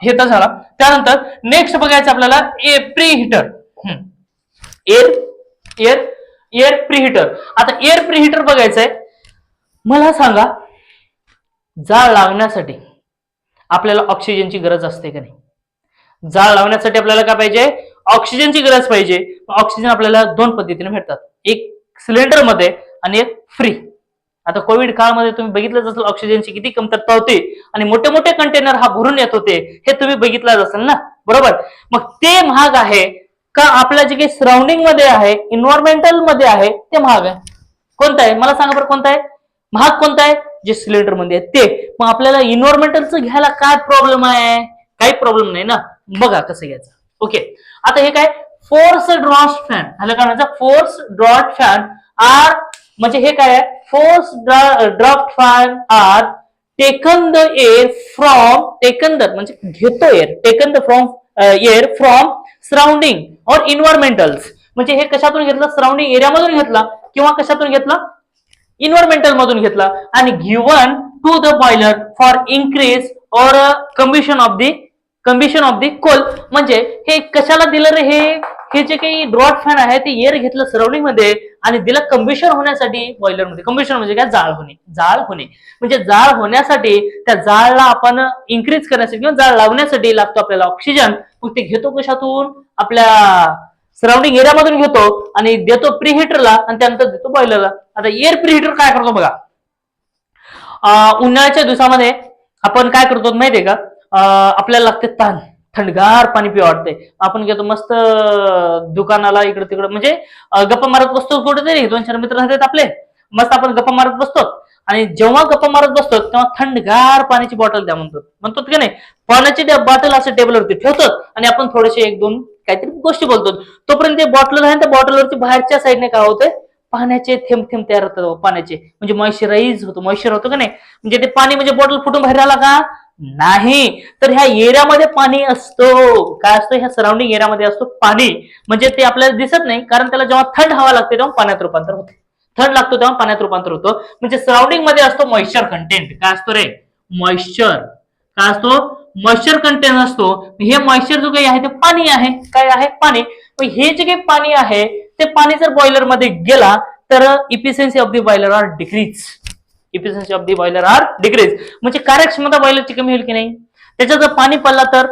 हे तर झाला. त्यानंतर नेक्स्ट बघायचं आपल्याला प्रीहीटर एअर प्रीहीटर. आता एअर प्रीहीटर बघायचंय. मला सांगा जाळ लावण्यासाठी आपल्याला ऑक्सिजनची गरज असते का नाही. जाळ लावण्यासाठी आपल्याला काय पाहिजे ऑक्सिजनची गरज पाहिजे. ऑक्सिजन आपल्याला 2 पद्धतीने भेटतात एक सिलेंडर मध्ये आणि एक फ्री. आता कोविड काळामध्ये तुम्ही बघितलंच असेल ऑक्सिजनची किती कमतरता होती आणि मोठे मोठे कंटेनर भरून येत होते हे तुम्ही बघितलंच असेल ना बरोबर. मग ते महाग आहे का आपल्या जे काही सराउंडिंग मध्ये आहे इन्व्हायरमेंटल मध्ये आहे ते महाग आहे. कोणतं आहे मला सांगा बरं कोणतं आहे महाग कोणतं आहे जे सिलेंडर मध्ये आहे ते. मग आपल्याला इन्व्हायरमेंटलचं घ्यायला काय प्रॉब्लेम आहे काही प्रॉब्लेम नाही ना. बघा कसं घ्यायचं ओके. आता हे काय फोर्स ड्रॉट फॅन ह्याला काय म्हणायचं फोर्स ड्रॉट फॅन आर म्हणजे हे काय आहे force draught fan are taken the air from taken the म्हणजे घेतो air taken the from air from surrounding or environmentals. म्हणजे हे कशातून घेतलं, सराउंडिंग एरियामधून घेतला किंवा कशातून घेतला, इन्व्हायरमेंटल मधून घेतला, आणि given to the boiler for increase or combustion of the Coal. म्हणजे हे कशाला दिलं रे, हे जे काही ड्रॉट फॅन आहे ते एअर घेतलं सराउंडिंग मध्ये आणि दिलं कम्बिशन होण्यासाठी बॉयलर मध्ये. कम्बिशन म्हणजे काय, जाळ होणे. जाळ होणे म्हणजे जाळ होण्यासाठी त्या जाळला आपण इन्क्रीज करण्यासाठी किंवा जाळ लावण्यासाठी लागतो आपल्याला ऑक्सिजन. मग ते घेतो कशातून, आपल्या सराउंडिंग एरियामधून घेतो आणि देतो प्रीहीटरला आणि त्यानंतर देतो बॉयलरला. आता एअर प्रीहीटर काय करतो बघा, उन्हाळ्याच्या दिवसामध्ये आपण काय करतो माहितीये का, आपल्याला लागते ताण, थंडगार पाणी पिवा वाटते, आपण घेतो मस्त दुकानाला इकडे तिकडे, म्हणजे गप्पा मारत बसतो कुठेतरी, 2-4 मित्र राहतात आपले, मस्त आपण गप्पा मारत बसतो. आणि जेव्हा गप्पा मारत बसतो तेव्हा थंडगार पाण्याची बॉटल द्या म्हणतो की नाही, पाण्याची बॉटल असं टेबलवरती ठेवतो आणि आपण थोडेसे 1-2 काहीतरी गोष्टी बोलतो. तोपर्यंत ते बॉटल आहे, त्या बॉटलवरती बाहेरच्या साईडने काय होते, पाण्याचे थेंब थेंब तयार होतात पाण्याचे, म्हणजे मॉइश्चराइज होतो, मॉइश्चर होतो का नाही. म्हणजे ते पाणी म्हणजे बॉटल फुटून बाहेर आला का नाही, तर ह्या एरियामध्ये पाणी असतो. काय असतो, ह्या सराउंडिंग एरियामध्ये असतो पाणी. म्हणजे ते आपल्याला दिसत नाही, कारण त्याला जेव्हा थंड हवा लागते तेव्हा पाण्यात रूपांतर होते, थंड लागतो तेव्हा पाण्यात रूपांतर होतो. म्हणजे सराउंडिंग मध्ये असतो मॉइश्चर कंटेंट. काय असतो रे, मॉइश्चर. काय असतो, मॉइश्चर कंटेंट असतो. हे मॉइश्चर जो काही आहे ते पाणी आहे. काय आहे, पाणी. हे जे काही पाणी आहे ते पाणी जर बॉयलर मध्ये गेला तर efficiency of the boiler are decrease. Efficiency of the boiler are decrease म्हणजे कार्यक्षमता बॉयलरची कमी होईल की नाही, त्याच्यात जर पाणी पडला तर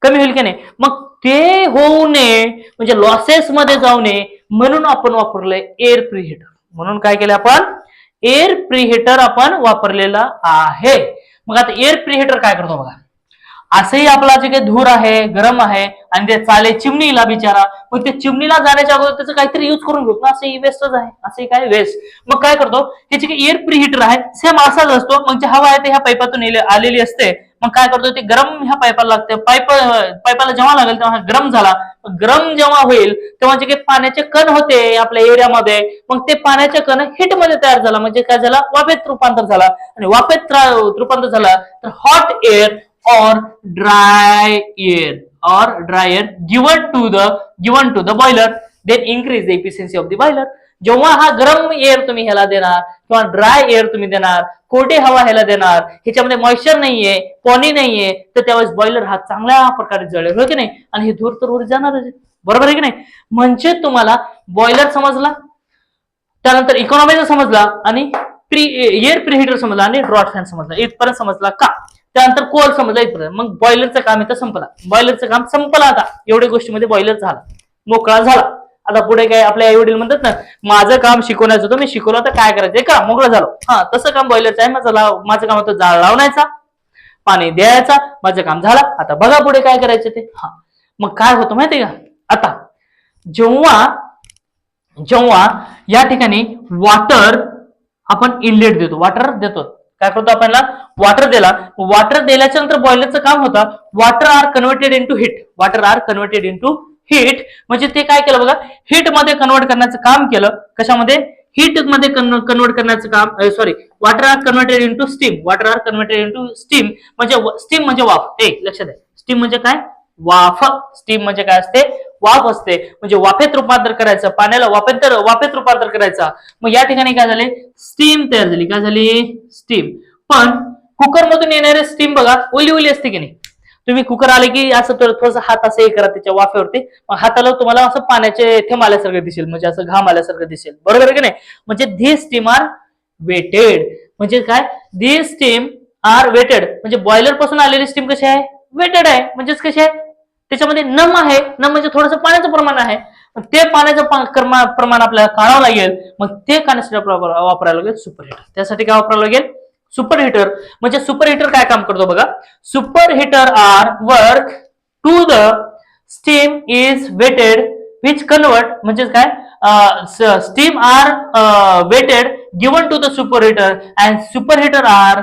कमी होईल की नाही. मग ते होऊ नये म्हणजे लॉसेस मध्ये जाऊ नये म्हणून आपण वापरलंय एअर प्रीहीटर. म्हणून काय केलं आपण, एअर प्रीहीटर आपण वापरलेला आहे. मग आता एअर प्रीहीटर काय करतो बघा, असंही आपला जे काही धूर आहे, गरम आहे आणि ते चाले चिमणीला बिचारा, मग ते चिमणीला जाण्याच्या अगोदर त्याचं काहीतरी यूज करून घेऊ ना, असंही वेस्टच आहे, असंही काय वेस्ट. मग काय करतो, हे जे काही एअर प्रीहीटर आहे सेम असाच असतो. मग जे हवा आहे ते ह्या पाईपातून आलेली असते. मग काय करतो, ते गरम ह्या पाईपाला लागते, पाईपाला जेव्हा लागेल तेव्हा गरम झाला. गरम जेव्हा होईल तेव्हा जे काही पाण्याचे कण होते आपल्या एरियामध्ये, मग ते पाण्याचे कण हिट मध्ये तयार झाला, म्हणजे काय झाला, वाफेत रूपांतर झाला. आणि वाफेत रूपांतर झाला तर hot air or dry air given to the boiler then increase the efficiency of the boiler. जेव्हा हा गरम एअर तुम्ही ह्याला देणार किंवा ड्राय एअर तुम्ही देणार, कोरडी हवा ह्याला देणार, ह्याच्यामध्ये मॉइश्चर नाहीये, पाणी नाहीये, तर त्यावेळेस बॉयलर हा चांगल्या प्रकारे जळेल, हो की नाही. आणि हे धूर तर वर जाणारच आहे, बरोबर आहे की नाही. म्हणजे तुम्हाला बॉयलर समजला, त्यानंतर इकॉनॉमीचा समजला, आणि एअर प्रीहीटर समजला, आणि ड्रॉट फॅन समजला. इथपर्यंत समजला का, त्यानंतर कोल समजला इथपर्यंत. मग बॉयलरचं काम इथं संपला, बॉयलरचं काम संपलं. आता एवढ्या गोष्टीमध्ये बॉयलर झाला, मोकळा झाला. आता पुढे काय, आपले आई वडील म्हणतात ना, माझं काम शिकवण्याचं होतं, मी शिकवलं तर काय करायचंय का, मोकळं झालो. हा, तसं काम बॉयलरचं आहे. माझं काम होतं जाळ लावण्याचा, पाणी द्यायचा, माझं काम झालं. आता बघा पुढे काय करायचं ते. हा, मग काय होतं माहितीये का, आता जेव्हा या ठिकाणी वॉटर आपण इनलेट देतो, वॉटर देतो, काय करतो आपल्याला, वॉटर दिला. वॉटर दिल्याच्या नंतर बॉयलरचं काम होतं, water are converted into heat. Water are converted into heat म्हणजे ते काय केलं बघा, हीट मध्ये कन्वर्ट करण्याचं काम केलं. कशामध्ये, हीट मध्ये कन्वर्ट करण्याचं काम, sorry, water are converted into steam. Water are converted into steam म्हणजे स्टीम म्हणजे वाफ. लक्षात आहे, स्टीम म्हणजे काय, वाफ. स्टीम म्हणजे काय असते, वाफ असते. म्हणजे वाफेत रूपांतर करायचं, पाण्याला वाफेत रूपांतर करायचं. मग या ठिकाणी काय झाले, स्टीम तयार झाली. काय झाली, स्टीम. पण कुकर मधून येणारे स्टीम बघा ओली ओली असते की नाही. तुम्ही कुकर आले की असं थोडस हात असं हे करा त्याच्या वाफेवरती, मग हाताला तुम्हाला असं पाण्याचे थेंब आल्यासारखं दिसेल, म्हणजे असं घाम आल्यासारखं दिसेल, बरोबर आहे की नाही. म्हणजे धिस स्टीम आर वेटेड. म्हणजे काय, धिस स्टीम आर वेटेड म्हणजे बॉयलर पासून आलेली स्टीम कशी आहे, वेटेड आहे. म्हणजेच कशी आहे, त्याच्यामध्ये नम आहे. नम म्हणजे थोडंसं पाण्याचं प्रमाण आहे. ते पाण्याचं प्रमाण आपल्याला काढावं लागेल. मग ते काढण्यासाठी वापरायला लागेल सुपरहीटर. त्यासाठी काय वापरावं लागेल, सुपरहीटर. म्हणजे सुपरहीटर काय काम करतो बघा, superheater are work to the steam is wetted which convert. म्हणजे काय, steam are wetted given to the superheater and superheater are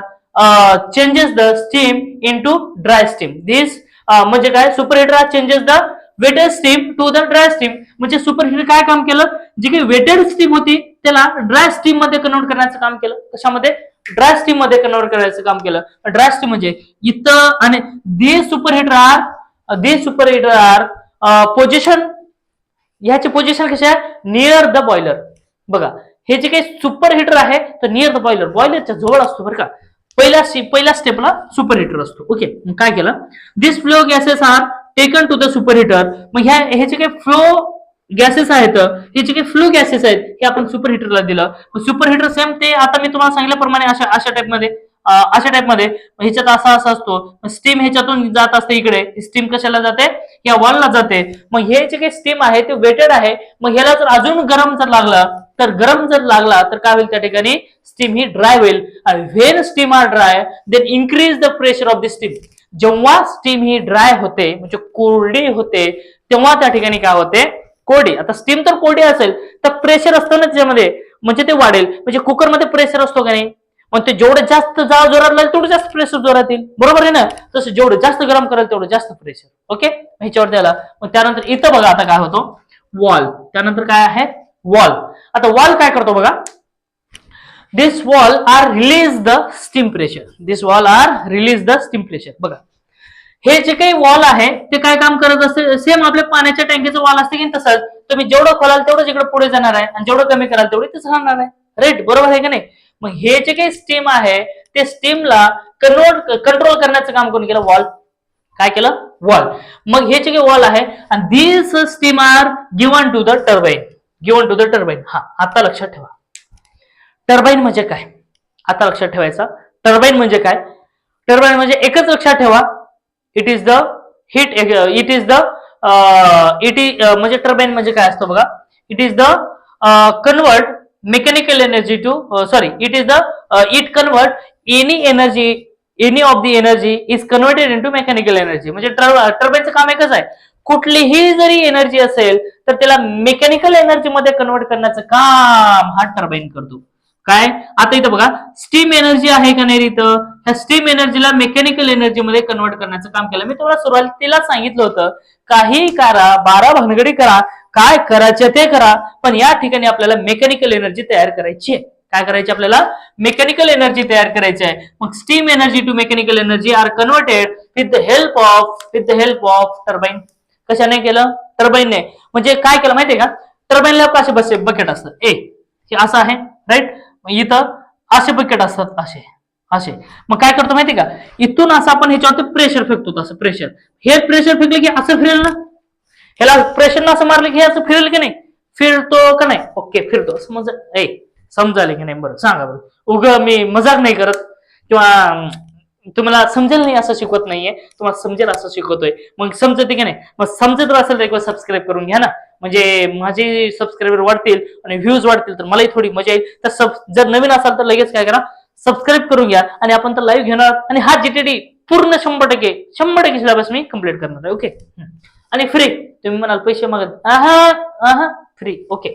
changes the steam into dry steam. This म्हणजे काय, superheater are changes the wetted steam to the dry steam. म्हणजे superheater काय काम केलं, जी काही weighted steam होती त्याला ड्राय स्टीम मध्ये कन्वर्ट करण्याचं काम केलं. कशामध्ये, ड्राय स्टीम मध्ये कन्वर्ट करायचं काम केलं. ड्राय स्टीम म्हणजे इथं, आणि they superheater are these super heater are position, ह्याची पोझिशन कशी आहे नियर द बॉयलर. बघा हे जे काही सुपर हिटर आहे तर नियर द बॉयलर, बॉयलरच्या जवळ असतो बरं का. पहिल्या स्टेपला सुपर हिटर असतो. ओके, मग काय केलं, this flue gases are taken to the super heater. मग हे जे काही फ्लो गॅसेस आहेत, हे जे काही फ्लो गॅसेस आहेत हे आपण सुपर हिटरला दिलं. सुपर हिटर सेम ते आता मी तुम्हाला सांगितल्याप्रमाणे अशा टाइपमध्ये ह्याच्यात असा असतो. स्टीम ह्याच्यातून जात असते इकडे, स्टीम कशाला जाते या वॉलला जाते. मग हे जे काही स्टीम आहे ते वेटेड आहे. मग ह्याला जर अजून गरम जर लागला तर काय होईल त्या ठिकाणी स्टीम ही ड्राय होईल. When steam are dry then increase the pressure of the steam. जेव्हा स्टीम ही ड्राय होते म्हणजे कोरडी होते तेव्हा त्या ठिकाणी काय होते कोरडी. आता स्टीम तर कोरडी असेल तर प्रेशर असतं ना त्याच्यामध्ये म्हणजे ते वाढेल. म्हणजे कुकरमध्ये प्रेशर असतो का नाही, मग ते जेवढं जास्त जाळ जोरात लागेल तेवढं जास्त प्रेशर जोरात येईल. बरोबर आहे ना. तसं जेवढं जास्त गरम करेल तेवढं जास्त प्रेशर. ओके, ह्याच्यावर त्याला. मग त्यानंतर इथं बघा आता काय होतो वॉल. त्यानंतर काय आहे वॉल. आता वॉल काय करतो बघा, this valve are release the steam pressure. This valve are release the steam pressure. बघा हे जे काही वॉल आहे ते काय काम करत असते, सेम आपल्या पाण्याच्या टँकीचं वॉल असते की तसंच. तुम्ही जेवढं खोलाल तेवढं इकडे पुढे जाणार आहे आणि जेवढं कमी कराल तेवढी तसं राहणार आहे. राईट, बरोबर आहे का नाही. मग हे जे काही स्टीम आहे ते स्टीमला कंट्रोल करण्याचं काम कोण केलं, वॉल. काय केलं, वॉल. मग हे जे काही वॉल आहे आणि this steam are given to the turbine. हा आता लक्षात ठेवा, टर्बाइन म्हणजे काय, आता लक्षात ठेवायचा. टर्बाइन म्हणजे काय, टर्बाइन म्हणजे एकच लक्षात ठेवा, इट इज द हीट, म्हणजे टर्बाइन म्हणजे काय असतो बघा, it is the convert mechanical energy to it convert any of the energy is converted into mechanical energy. म्हणजे टर्बाइनचं काम एकच आहे, कुठलीही जरी एनर्जी असेल तर त्याला मेकॅनिकल एनर्जी मध्ये कन्वर्ट करण्याचं काम हा टर्बाइन करतो. काय, आता इथं बघा स्टीम एनर्जी आहे का नाही, इथं ह्या स्टीम एनर्जीला मेकॅनिकल एनर्जी मध्ये कन्वर्ट करण्याचं काम केलं. मी तुम्हाला सुरुवातीला सांगितलं होतं काही करा, 12 भानगडी करा, काय करायचं ते करा, पण या ठिकाणी आपल्याला मेकॅनिकल एनर्जी तयार करायची आहे. काय करायची आपल्याला, मेकॅनिकल एनर्जी तयार करायची आहे. मग steam energy to mechanical energy are converted with the help of turbine. कशाने केलं, टर्बाइनने. म्हणजे काय केलं माहितीये का, टर्बाइनला कसे बसे बकेट असतात, हे असं आहे राईट. इथं असे बकेट असतात, असे. मग काय करतो माहितीये का, इथून असं आपण ह्याच्यावरती प्रेशर फेकतो. असं प्रेशर, हे प्रेशर फेकले की असं फिरेल ना, ह्याला प्रेशर असं मारलं की हे असं फिरेल की नाही, फिरतो का नाही. ओके, फिरतो. समजायला की नाही, बरं सांगा बरं. उग मी मजाक नाही करत किंवा तुम्हाला समजेल नाही असं शिकवत नाहीये, तुम्हाला समजेल असं शिकवतोय. मग समजते की नाही, मग समजत असेल तर एक सबस्क्राईब करून घ्या ना, म्हणजे माझे सबस्क्रायबर वाढतील आणि व्ह्यूज वाढतील तर मलाही थोडी मजा येईल. तर जर नवीन असाल तर लगेच काय करा, सबस्क्राईब करून घ्या. आणि आपण तर लाईव्ह घेणार आणि हा जीटीडी पूर्ण 100% सिलेबस मी कम्प्लीट करणार आहे. ओके, आणि फ्री. तुम्ही म्हणाल पैसे मागत, फ्री. ओके,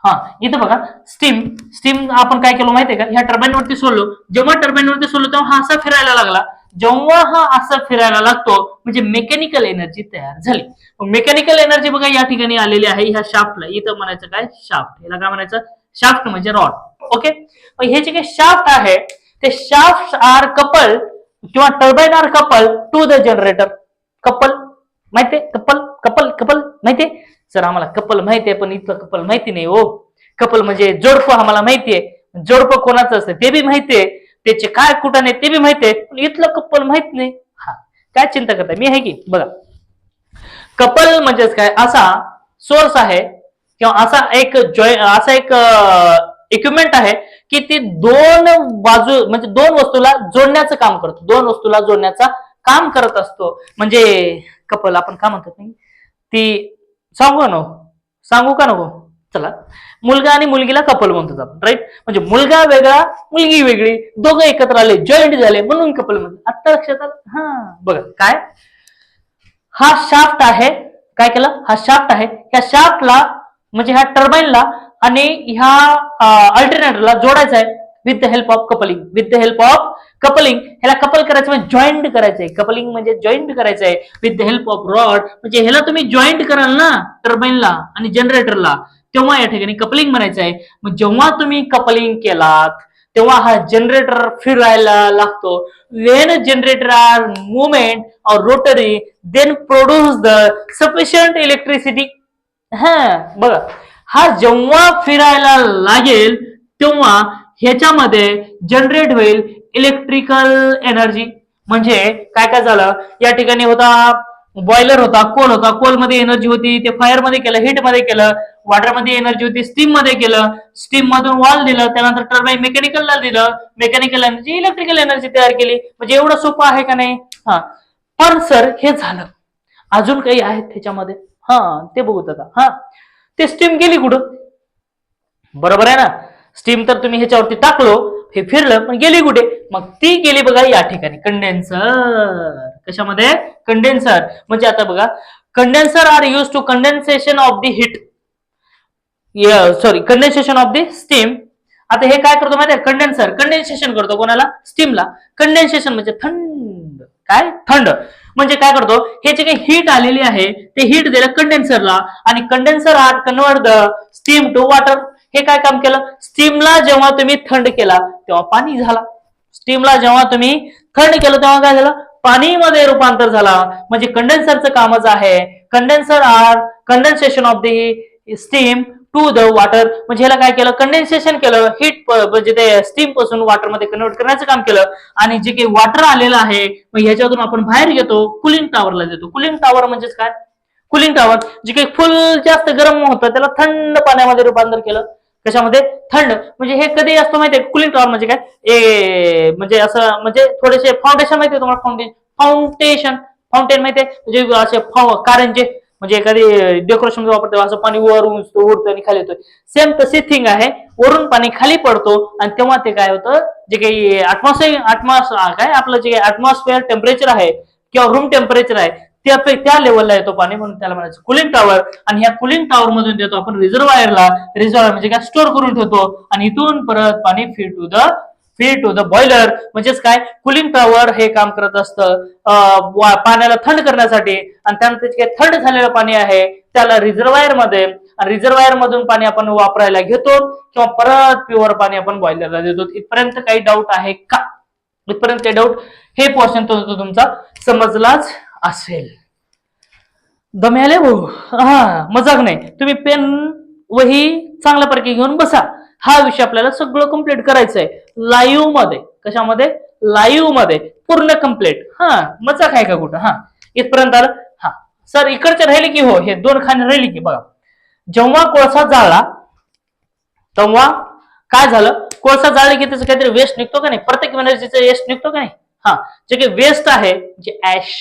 हा इथं बघा स्टीम आपण काय केलं माहितीये का, ह्या टर्बाइन वरती सोडलो. जेव्हा टर्बाइन वरती सोडलो तेव्हा हा असा फिरायला लागला. जेव्हा हा असा फिरायला लागतो म्हणजे मेकॅनिकल एनर्जी तयार झाली. मेकॅनिकल एनर्जी बघा या ठिकाणी आलेली आहे ह्या शाफ्टला. इथं म्हणायचं काय, शाफ्ट. याला काय म्हणायचं, शाफ्ट म्हणजे रॉड. ओके, मग हे जे काही शाफ्ट आहे ते शाफ्ट आर कपल किंवा turbine are couple to the generator. Couple माहितीये, कपल माहितीये. सर आम्हाला कपल माहितीये पण इथलं कपल माहिती नाही हो. कपल म्हणजे जोडपं आम्हाला माहितीये, जोडपं कोणाचं असतं ते बी माहितीये, त्याचे काय कुठाने ते बी माहितीये, पण इथलं कपल माहित नाही. हा काय चिंता करताय, मी आहे की. बघा कपल म्हणजेच काय, असा सोर्स आहे किंवा असा एक इक्विपमेंट आहे की ती दोन बाजू म्हणजे दोन वस्तूला जोडण्याचं काम करतो, दोन वस्तूला जोडण्याचा काम करत असतो. म्हणजे कपल आपण का म्हणतात नाही, ती सांगू का नको, चला. मुलगा आणि मुलगीला कपल म्हणतो आपण, राईट. म्हणजे मुलगा वेगळा मुलगी वेगळी, दोघं एकत्र आले, जॉईंट झाले म्हणून कपल म्हणतात. आता लक्षात आलं. हा बघा काय, हा शाफ्ट आहे. काय केलं, हा शाफ्ट आहे. ह्या शाफ्टला म्हणजे ह्या टर्बाइनला आणि ह्या अल्टरनेटरला जोडायचं आहे with the help of coupling. ह्याला कपल करायचं म्हणजे जॉईंट करायचंय. कपलिंग म्हणजे जॉईंट करायचंय with the help of rod. म्हणजे ह्याला तुम्ही जॉईंट कराल ना टर्बाइनला आणि जनरेटरला, तेव्हा या ठिकाणी कपलिंग म्हणायचं आहे. मग जेव्हा तुम्ही कपलिंग केलात तेव्हा हा जनरेटर फिरायला लागतो. When generator are movement or rotary then produce the sufficient electricity. हा बघा, हा जेव्हा फिरायला लागेल तेव्हा ह्याच्यामध्ये जनरेट होईल इलेक्ट्रिकल एनर्जी. म्हणजे काय काय झालं, या ठिकाणी होता बॉयलर होता, कोलमध्ये एनर्जी होती, ते फायर मध्ये केलं, हीट मध्ये केलं, वॉटर मध्ये एनर्जी होती, स्टीम मध्ये केलं, स्टीम मधून वॉल दिलं, त्यानंतर टर्बाईन मेकॅनिकलला दिलं, मेकॅनिकल एनर्जी इलेक्ट्रिकल एनर्जी तयार केली. म्हणजे एवढं सोपं आहे का नाही? हा, पण सर हे झालं, अजून काही आहेत त्याच्यामध्ये, हा ते बघूत आता. हा, ते स्टीम गेली कुठं? बरोबर आहे ना, स्टीम तर तुम्ही ह्याच्यावरती टाकलो, हे फिरलं, पण गेली कुठे? मग ती गेली बघा या ठिकाणी कंडेन्सर. कशामध्ये? कंडेन्सर. म्हणजे आता बघा, condenser are use to condensation of the heat, sorry condensation of the steam. आता हे काय करतो माहिती आहे? कंडेन्सर कंडेन्सेशन करतो कोणाला? स्टीमला. कंडेन्सेशन म्हणजे थंड, काय थंड. म्हणजे काय करतो, हे जे काही हीट आलेली आहे ते हीट दिलं कंडेन्सरला, आणि condenser are convert the steam to water. हे काय काम केलं? स्टीमला जेव्हा तुम्ही थंड केला तेव्हा पाणी झाला. स्टीमला जेव्हा तुम्ही थंड केलं तेव्हा काय झालं? पाणीमध्ये रूपांतर झाला. म्हणजे कंडेन्सरचं कामच आहे, condenser are condensation of the steam to the water. म्हणजे ह्याला काय केलं? कंडेन्सेशन केलं, हीट म्हणजे ते स्टीम पासून वॉटर मध्ये कन्वर्ट करण्याचं काम केलं. आणि जे काही वॉटर आलेलं आहे मग ह्याच्यातून आपण बाहेर घेतो, कुलिंग टॉवरला देतो. कुलिंग टॉवर म्हणजेच काय? कुलिंग टॉवर जे काही फुल जास्त गरम होतं त्याला थंड पाण्यामध्ये रूपांतर केलं. कशामध्ये? थंड. म्हणजे हे कधी असतं माहितीये? कुलिंग टॉवर म्हणजे काय? म्हणजे असं, म्हणजे थोडेसे फाउंडेशन माहितीये तुम्हाला? फाउंटेन माहितीये? म्हणजे असे कारंजे, म्हणजे एखादी डेकोरेशन वापरतो, असं पाणी वरून उडतं आणि खाली येतोय. सेम तशी थिंग आहे, वरून पाणी खाली पडतो आणि तेव्हा ते काय होतं, जे काही काय आपलं जे ऍटमॉस्फिअर टेम्परेचर आहे किंवा रूम टेम्परेचर आहे त्या लेवलला येतो पाणी, म्हणून त्याला म्हणायचं कुलिंग टॉवर. आणि ह्या कुलिंग टॉवर मधून देतो आपण रिझर्वायरला. रिझर्वायर म्हणजे काय? स्टोअर करून ठेवतो, आणि इथून परत पाणी फीड टू द बॉयलर. म्हणजेच काय? कुलिंग टॉवर हे काम करत असतं पाण्याला थंड करण्यासाठी. आणि त्यानंतर जे थंड झालेलं पाणी आहे त्याला रिझर्वायर मध्ये, आणि रिझर्वायर मधून पाणी आपण वापरायला घेतो किंवा परत प्युअर पाणी आपण बॉयलरला देतो. इथपर्यंत काही डाऊट आहे का? इथपर्यंत काही डाऊट? हे पोर्शन तुमचा समजलाच असेल. दम्याले भाऊ, हा मजाक नाही. तुम्ही पेन वही चांगल्यापैकी घेऊन बसा. हा विषय आपल्याला सगळं कम्प्लीट करायचं आहे लाईव्ह मध्ये. कशामध्ये? लाईव्ह मध्ये पूर्ण कम्प्लीट. हा, मजाक आहे का कुठं? हा, इथपर्यंत आलं. हा सर, इकडचे राहिले की हो, हे दोन खाणे राहिले की बघा. जेव्हा कोळसा जाळला तेव्हा काय झालं? कोळसा जाळले की त्याचं काहीतरी वेस्ट निघतो का नाही? प्रत्येक एनर्जीचा वेस्ट निघतो का नाही? हा, जे काही वेस्ट आहे जे ऍश,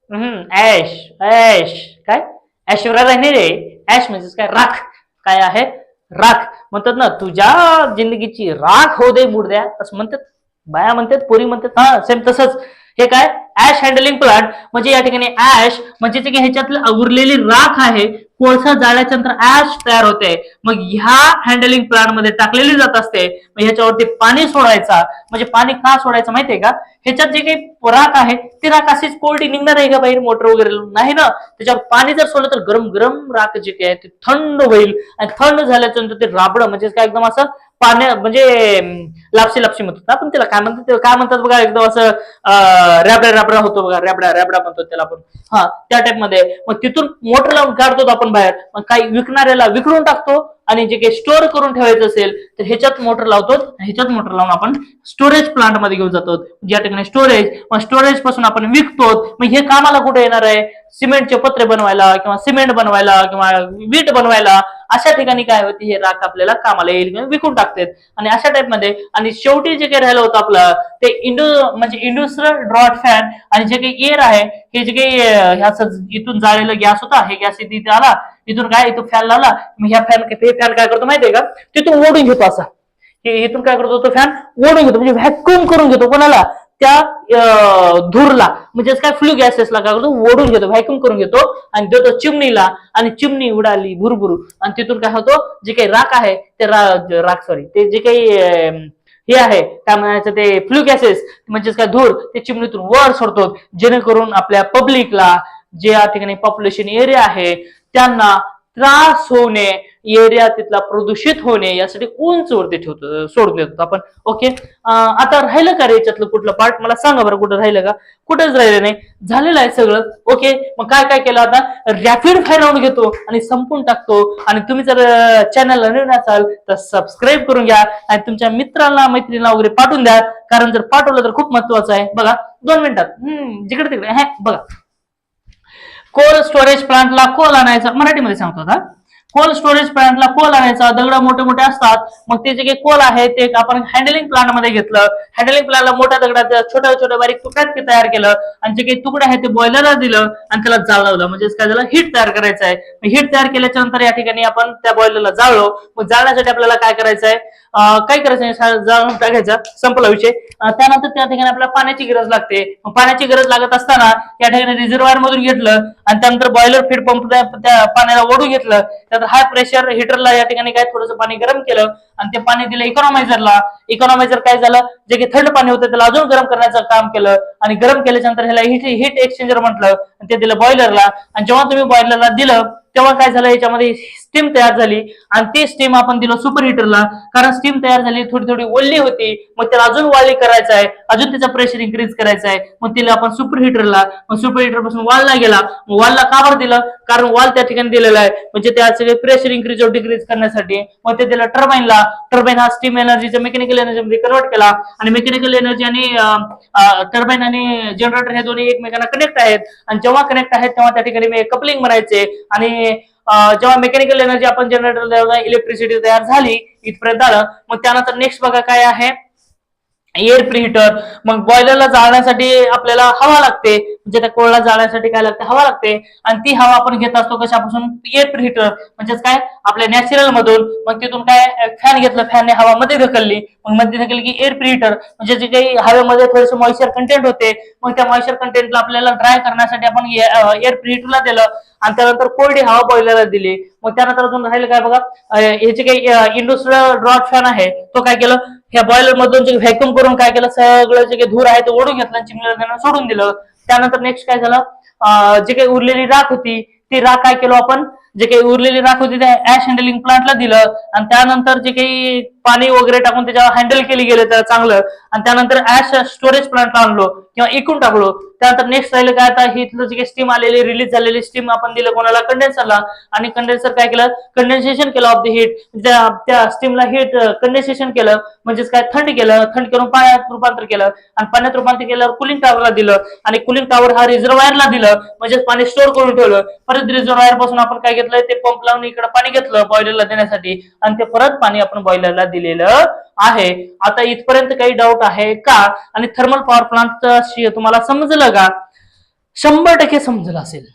ऍश ऍश काय? ऐश्वर्या राही रे. ऍश म्हणजे काय? राख. काय आहे? राख. म्हणतात ना, तुझ्या जिंदगीची राख हो दे मुर्द्या, असं म्हणतात बाया, म्हणतात पोरी म्हणतात. हा, सेम तसंच हे काय? Ash handling plant. म्हणजे या ठिकाणी ऍश म्हणजे जे ह्याच्यातलं उरलेली राख आहे, कोळसा जाळल्याच्या नंतर ऍश तयार होते. मग ह्या हँडलिंग प्लांट मध्ये टाकलेली जात असते. मग ह्याच्यावरती पाणी सोडायचा. म्हणजे पाणी का सोडायचं माहितीये का? ह्याच्यात जे काही राख आहे ती राख अशीच कोरडी निघणार आहे का बाहेर? मोटर वगैरे नाही ना. त्याच्यावर पाणी जर सोडलं तर गरम गरम राख जे काही आहे ते थंड होईल, आणि थंड झाल्याच्या नंतर ते राबडं म्हणजे काय? एकदम असं पाण्या म्हणजे लापशी म्हणतात आपण त्याला. काय म्हणतात बघा? एकदम असं रॅबडा होतो बघा. रॅबडा म्हणतो त्याला आपण. हा, त्या टाइप मध्ये. मग तिथून मोटर लावून काढतो आपण बाहेर. मग काही विकणाऱ्याला विकरून टाकतो, आणि जे काही स्टोअर करून ठेवायचं असेल तर ह्याच्यात मोटर लावतो. ह्याच्यात मोटर लावून आपण स्टोरेज प्लांट मध्ये घेऊन जातो, ज्या ठिकाणी स्टोरेज. मग स्टोरेज पासून आपण विकतो. मग हे कामाला कुठे येणार आहे? सिमेंटचे पत्रे बनवायला, किंवा सिमेंट बनवायला, किंवा वीट बनवायला. अशा ठिकाणी काय होती? हे राख आपल्याला कामाला येईल किंवा विकून टाकतात. आणि अशा टाइप मध्ये. आणि शेवटी जे काही राहिलं होतं आपलं ते म्हणजे इंडस्ट्रियल ड्रॉट फॅन. आणि जे काही एअर आहे हे जे काही इथून जाळलेला गॅस होता, हे गॅस इथे आला, इथून काय? इथून फॅन लावला. मग ह्या फॅन काय करतो माहितीये का? तिथून ओढून घेतो असा. इथून काय करतो? तो फॅन ओढून घेतो, म्हणजे व्हॅक्युम करून घेतो. कोणाला? त्या धूरला, म्हणजेच काय? फ्लू गॅसेसला काय करतो? ओढून घेतो, व्हॅक्युम करून घेतो, आणि देतो चिमणीला. आणि चिमणी उडाली भुरभुर, आणि तिथून काय होतो? जे काही राख आहे ते ते जे काही हे आहे काय म्हणायचं, ते फ्लू गॅसेस म्हणजेच काय? धूर, ते चिमणीतून वर सोडतो, जेणेकरून आपल्या पब्लिकला, जे या ठिकाणी पॉप्युलेशन एरिया आहे त्यांना त्रास होणे, एरिया तिथला प्रदूषित होणे यासाठी उंच वरती ठेवतो, सोडून देतो आपण. ओके, आता राहिलं का रे याच्यातलं कुठलं पार्ट मला सांगा बरं, कुठं राहिलं का? कुठंच राहिलं नाही, झालेलं आहे सगळं. ओके, मग काय काय केलं आता? रॅपिड फायर राऊंड घेतो आणि संपून टाकतो. आणि तुम्ही जर चॅनलला नवीन असाल तर सबस्क्राईब करून घ्या आणि तुमच्या मित्रांना मैत्रिणीला वगैरे पाठवून द्या, कारण जर पाठवलं तर खूप महत्वाचं आहे. बघा 2 मिनिटात जिकडे तिकडे बघा, कोल्ड स्टोरेज प्लांटला कोल आणायचा, मराठीमध्ये सांगतो आता. कोल्ड स्टोरेज प्लांटला कोल आणायचा, दगड मोठे मोठे असतात, मग ते जे काही कोल आहे ते आपण हँडलिंग प्लांट मध्ये घेतलं. हँडलिंग प्लांटला मोठ्या दगडात छोट्या छोट्या बारीक तुकड्यात तयार केलं आणि जे काही तुकडे आहे ते बॉयलरला दिलं आणि त्याला जाळवलं. म्हणजे काय झालं, हीट तयार करायचं आहे. हीट तयार केल्याच्या नंतर या ठिकाणी आपण त्या बॉयलरला जाळलो. मग जाळण्यासाठी आपल्याला काय करायचं आहे, काय करायचं, जाळून टाकायचं, संपला विषय. त्यानंतर त्या ठिकाणी आपल्याला पाण्याची गरज लागते. पाण्याची गरज लागत असताना या ठिकाणी रिझर्वायर मधून घेतलं आणि त्यानंतर बॉयलर फीड पंप त्या पाण्याला ओढून घेतलं. त्यानंतर हाय प्रेशर हिटरला या ठिकाणी काय थोडंसं पाणी गरम केलं आणि ते पाणी दिलं इकॉनॉमायझरला. इकॉनॉमायझर काय झालं, जे काही थंड पाणी होतं त्याला अजून गरम करण्याचं काम केलं आणि गरम केल्याच्या नंतर ह्याला हीट एक्सचेंजर म्हटलं आणि ते दिलं बॉयलरला. आणि जेव्हा तुम्ही बॉयलरला दिलं तेव्हा काय झालं, याच्यामध्ये स्टीम तयार झाली आणि ती स्टीम आपण दिलं सुपर हिटरला. कारण स्टीम तयार झाली, थोडी थोडी ओली होती, मग त्याला अजून वाळी करायचं आहे, अजून त्याचा प्रेशर इन्क्रीज करायचा आहे. मग तिला आपण सुपर हिटरला, मग सुपर हिटर पासून वालला गेला. मग वालला का बरं दिलं, कारण वाल त्या ठिकाणी दिलेला आहे म्हणजे त्या सगळे प्रेशर इन्क्रीज और डिक्रीज करण्यासाठी. मग ते दिलं टर्बाईनला. टर्बाईन हा स्टीम एनर्जीचा मेकॅनिकल एनर्जी मध्ये कन्वर्ट केला आणि मेकॅनिकल एनर्जी आणि टर्बाईन आणि जनरेटर हे दोन्ही एकमेकांना कनेक्ट आहेत आणि जेव्हा कनेक्ट आहेत तेव्हा त्या ठिकाणी कपलिंग म्हणायचे. आणि जेव्हा मेकॅनिकल एनर्जी आपण जनरेटर इलेक्ट्रिसिटी तयार झाली, इथपर्यंत आलं. मग त्यानंतर नेक्स्ट बघा काय आहे, एअर प्रीहीटर. मग बॉयलरला जाळण्यासाठी आपल्याला हवा लागते, म्हणजे त्या कोळला जाळण्यासाठी काय लागते, हवा लागते. आणि ती हवा आपण घेत असतो कशापासून, एअर प्रीहीटर म्हणजेच काय आपल्या नॅचरल मधून. मग तिथून काय फॅन घेतलं, फॅनने हवा मध्ये ढकलली, मग मध्ये ढकलली की एअर प्रीहीटर म्हणजे जे काही हवेमध्ये थोडेसे मॉइश्चर कंटेंट होते, मग त्या मॉइश्चर कंटेंटला आपल्याला ड्राय करण्यासाठी आपण एअर प्रीहीटरला दिलं आणि त्यानंतर कोरडी हवा बॉयलरला दिली. मग त्यानंतर अजून राहिलं काय बघा, हे जे काही इंडस्ट्रियल ड्रॉट फॅन आहे तो काय केलं, ह्या बॉयलर मधून जे व्हॅक्युम करून काय केलं, सगळं जे काही धूर आहे ते ओढून घेतलं आणि चिमणीला सोडून दिलं. त्यानंतर नेक्स्ट काय झालं, जे काही उरलेली राख होती ती राख काय केलं आपण, जे काही उरलेली राख होती त्या ऍश हँडलिंग प्लांटला दिलं आणि त्यानंतर जे काही पाणी वगैरे टाकून त्याच्यावर हँडल केली गेलं त्याला चांगलं आणि त्यानंतर ऍश स्टोरेज प्लांटला आणलो किंवा इकून टाकलो. त्यानंतर नेक्स्ट राहिलं काय, आता ही जे काही स्टीम आलेली रिलीज झालेली स्टीम आपण दिलं कोणाला, कंडेन्सरला. आणि कंडेन्सर काय केलं, कंडेन्सेशन केलं ऑफ द हीट, त्या स्टीमला हीट कंडेन्सेशन केलं म्हणजेच काय, थंड केलं, थंड करून पाण्यात रूपांतर केलं आणि पाण्यात रूपांतर केल्यावर कुलिंग टॉवरला दिलं आणि कुलिंग टॉवर हा रिझर्वायरला दिलं म्हणजे पाणी स्टोर करून ठेवलं. परत रिझर्वायर पासून आपण काय घेतलं, ते पंप लावून इकडे पाणी घेतलं बॉयलरला देण्यासाठी आणि ते परत पाणी आपण बॉयलरला दिलेलं आहे. आता इथपर्यंत काही डाऊट आहे का, आणि थर्मल पॉवर प्लांट तुम्हाला समजलं का? 100% समजलं असेल.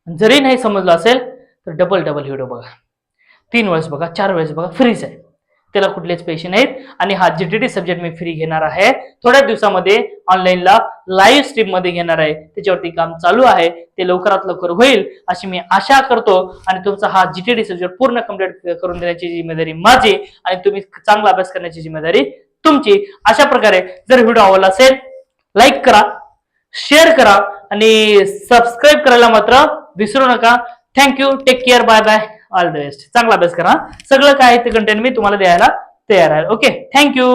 जरी नाही समजलं असेल तर डबल व्हिडिओ बघा, 3 वेळेस बघा, 4 वेळेस बघा, फ्रीच आहे, त्याला कुठलेच पैसे नाहीत. आणि हा जीटीडी सब्जेक्ट मी फ्री घेणार आहे, थोड्या दिवसामध्ये ऑनलाईनला लाईव्ह स्ट्रीम मध्ये घेणार आहे, त्याच्यावरती काम चालू आहे, ते लवकरात लवकर होईल अशी मी आशा करतो. आणि तुमचा हा जीटीडी सब्जेक्ट पूर्ण कम्प्लीट करून देण्याची जिम्मेदारी माझी आणि तुम्ही चांगला अभ्यास करण्याची जिम्मेदारी तुमची. अशा प्रकारे जर व्हिडिओ आवडला असेल लाईक करा, शेअर करा आणि सबस्क्राईब करायला मात्र विसरू नका. Thank you, take care, bye bye, all the best. चांगला अभ्यास करा, सगळं काय ते कंटेंट मी तुम्हाला द्यायला तयार आहे. Okay, thank you.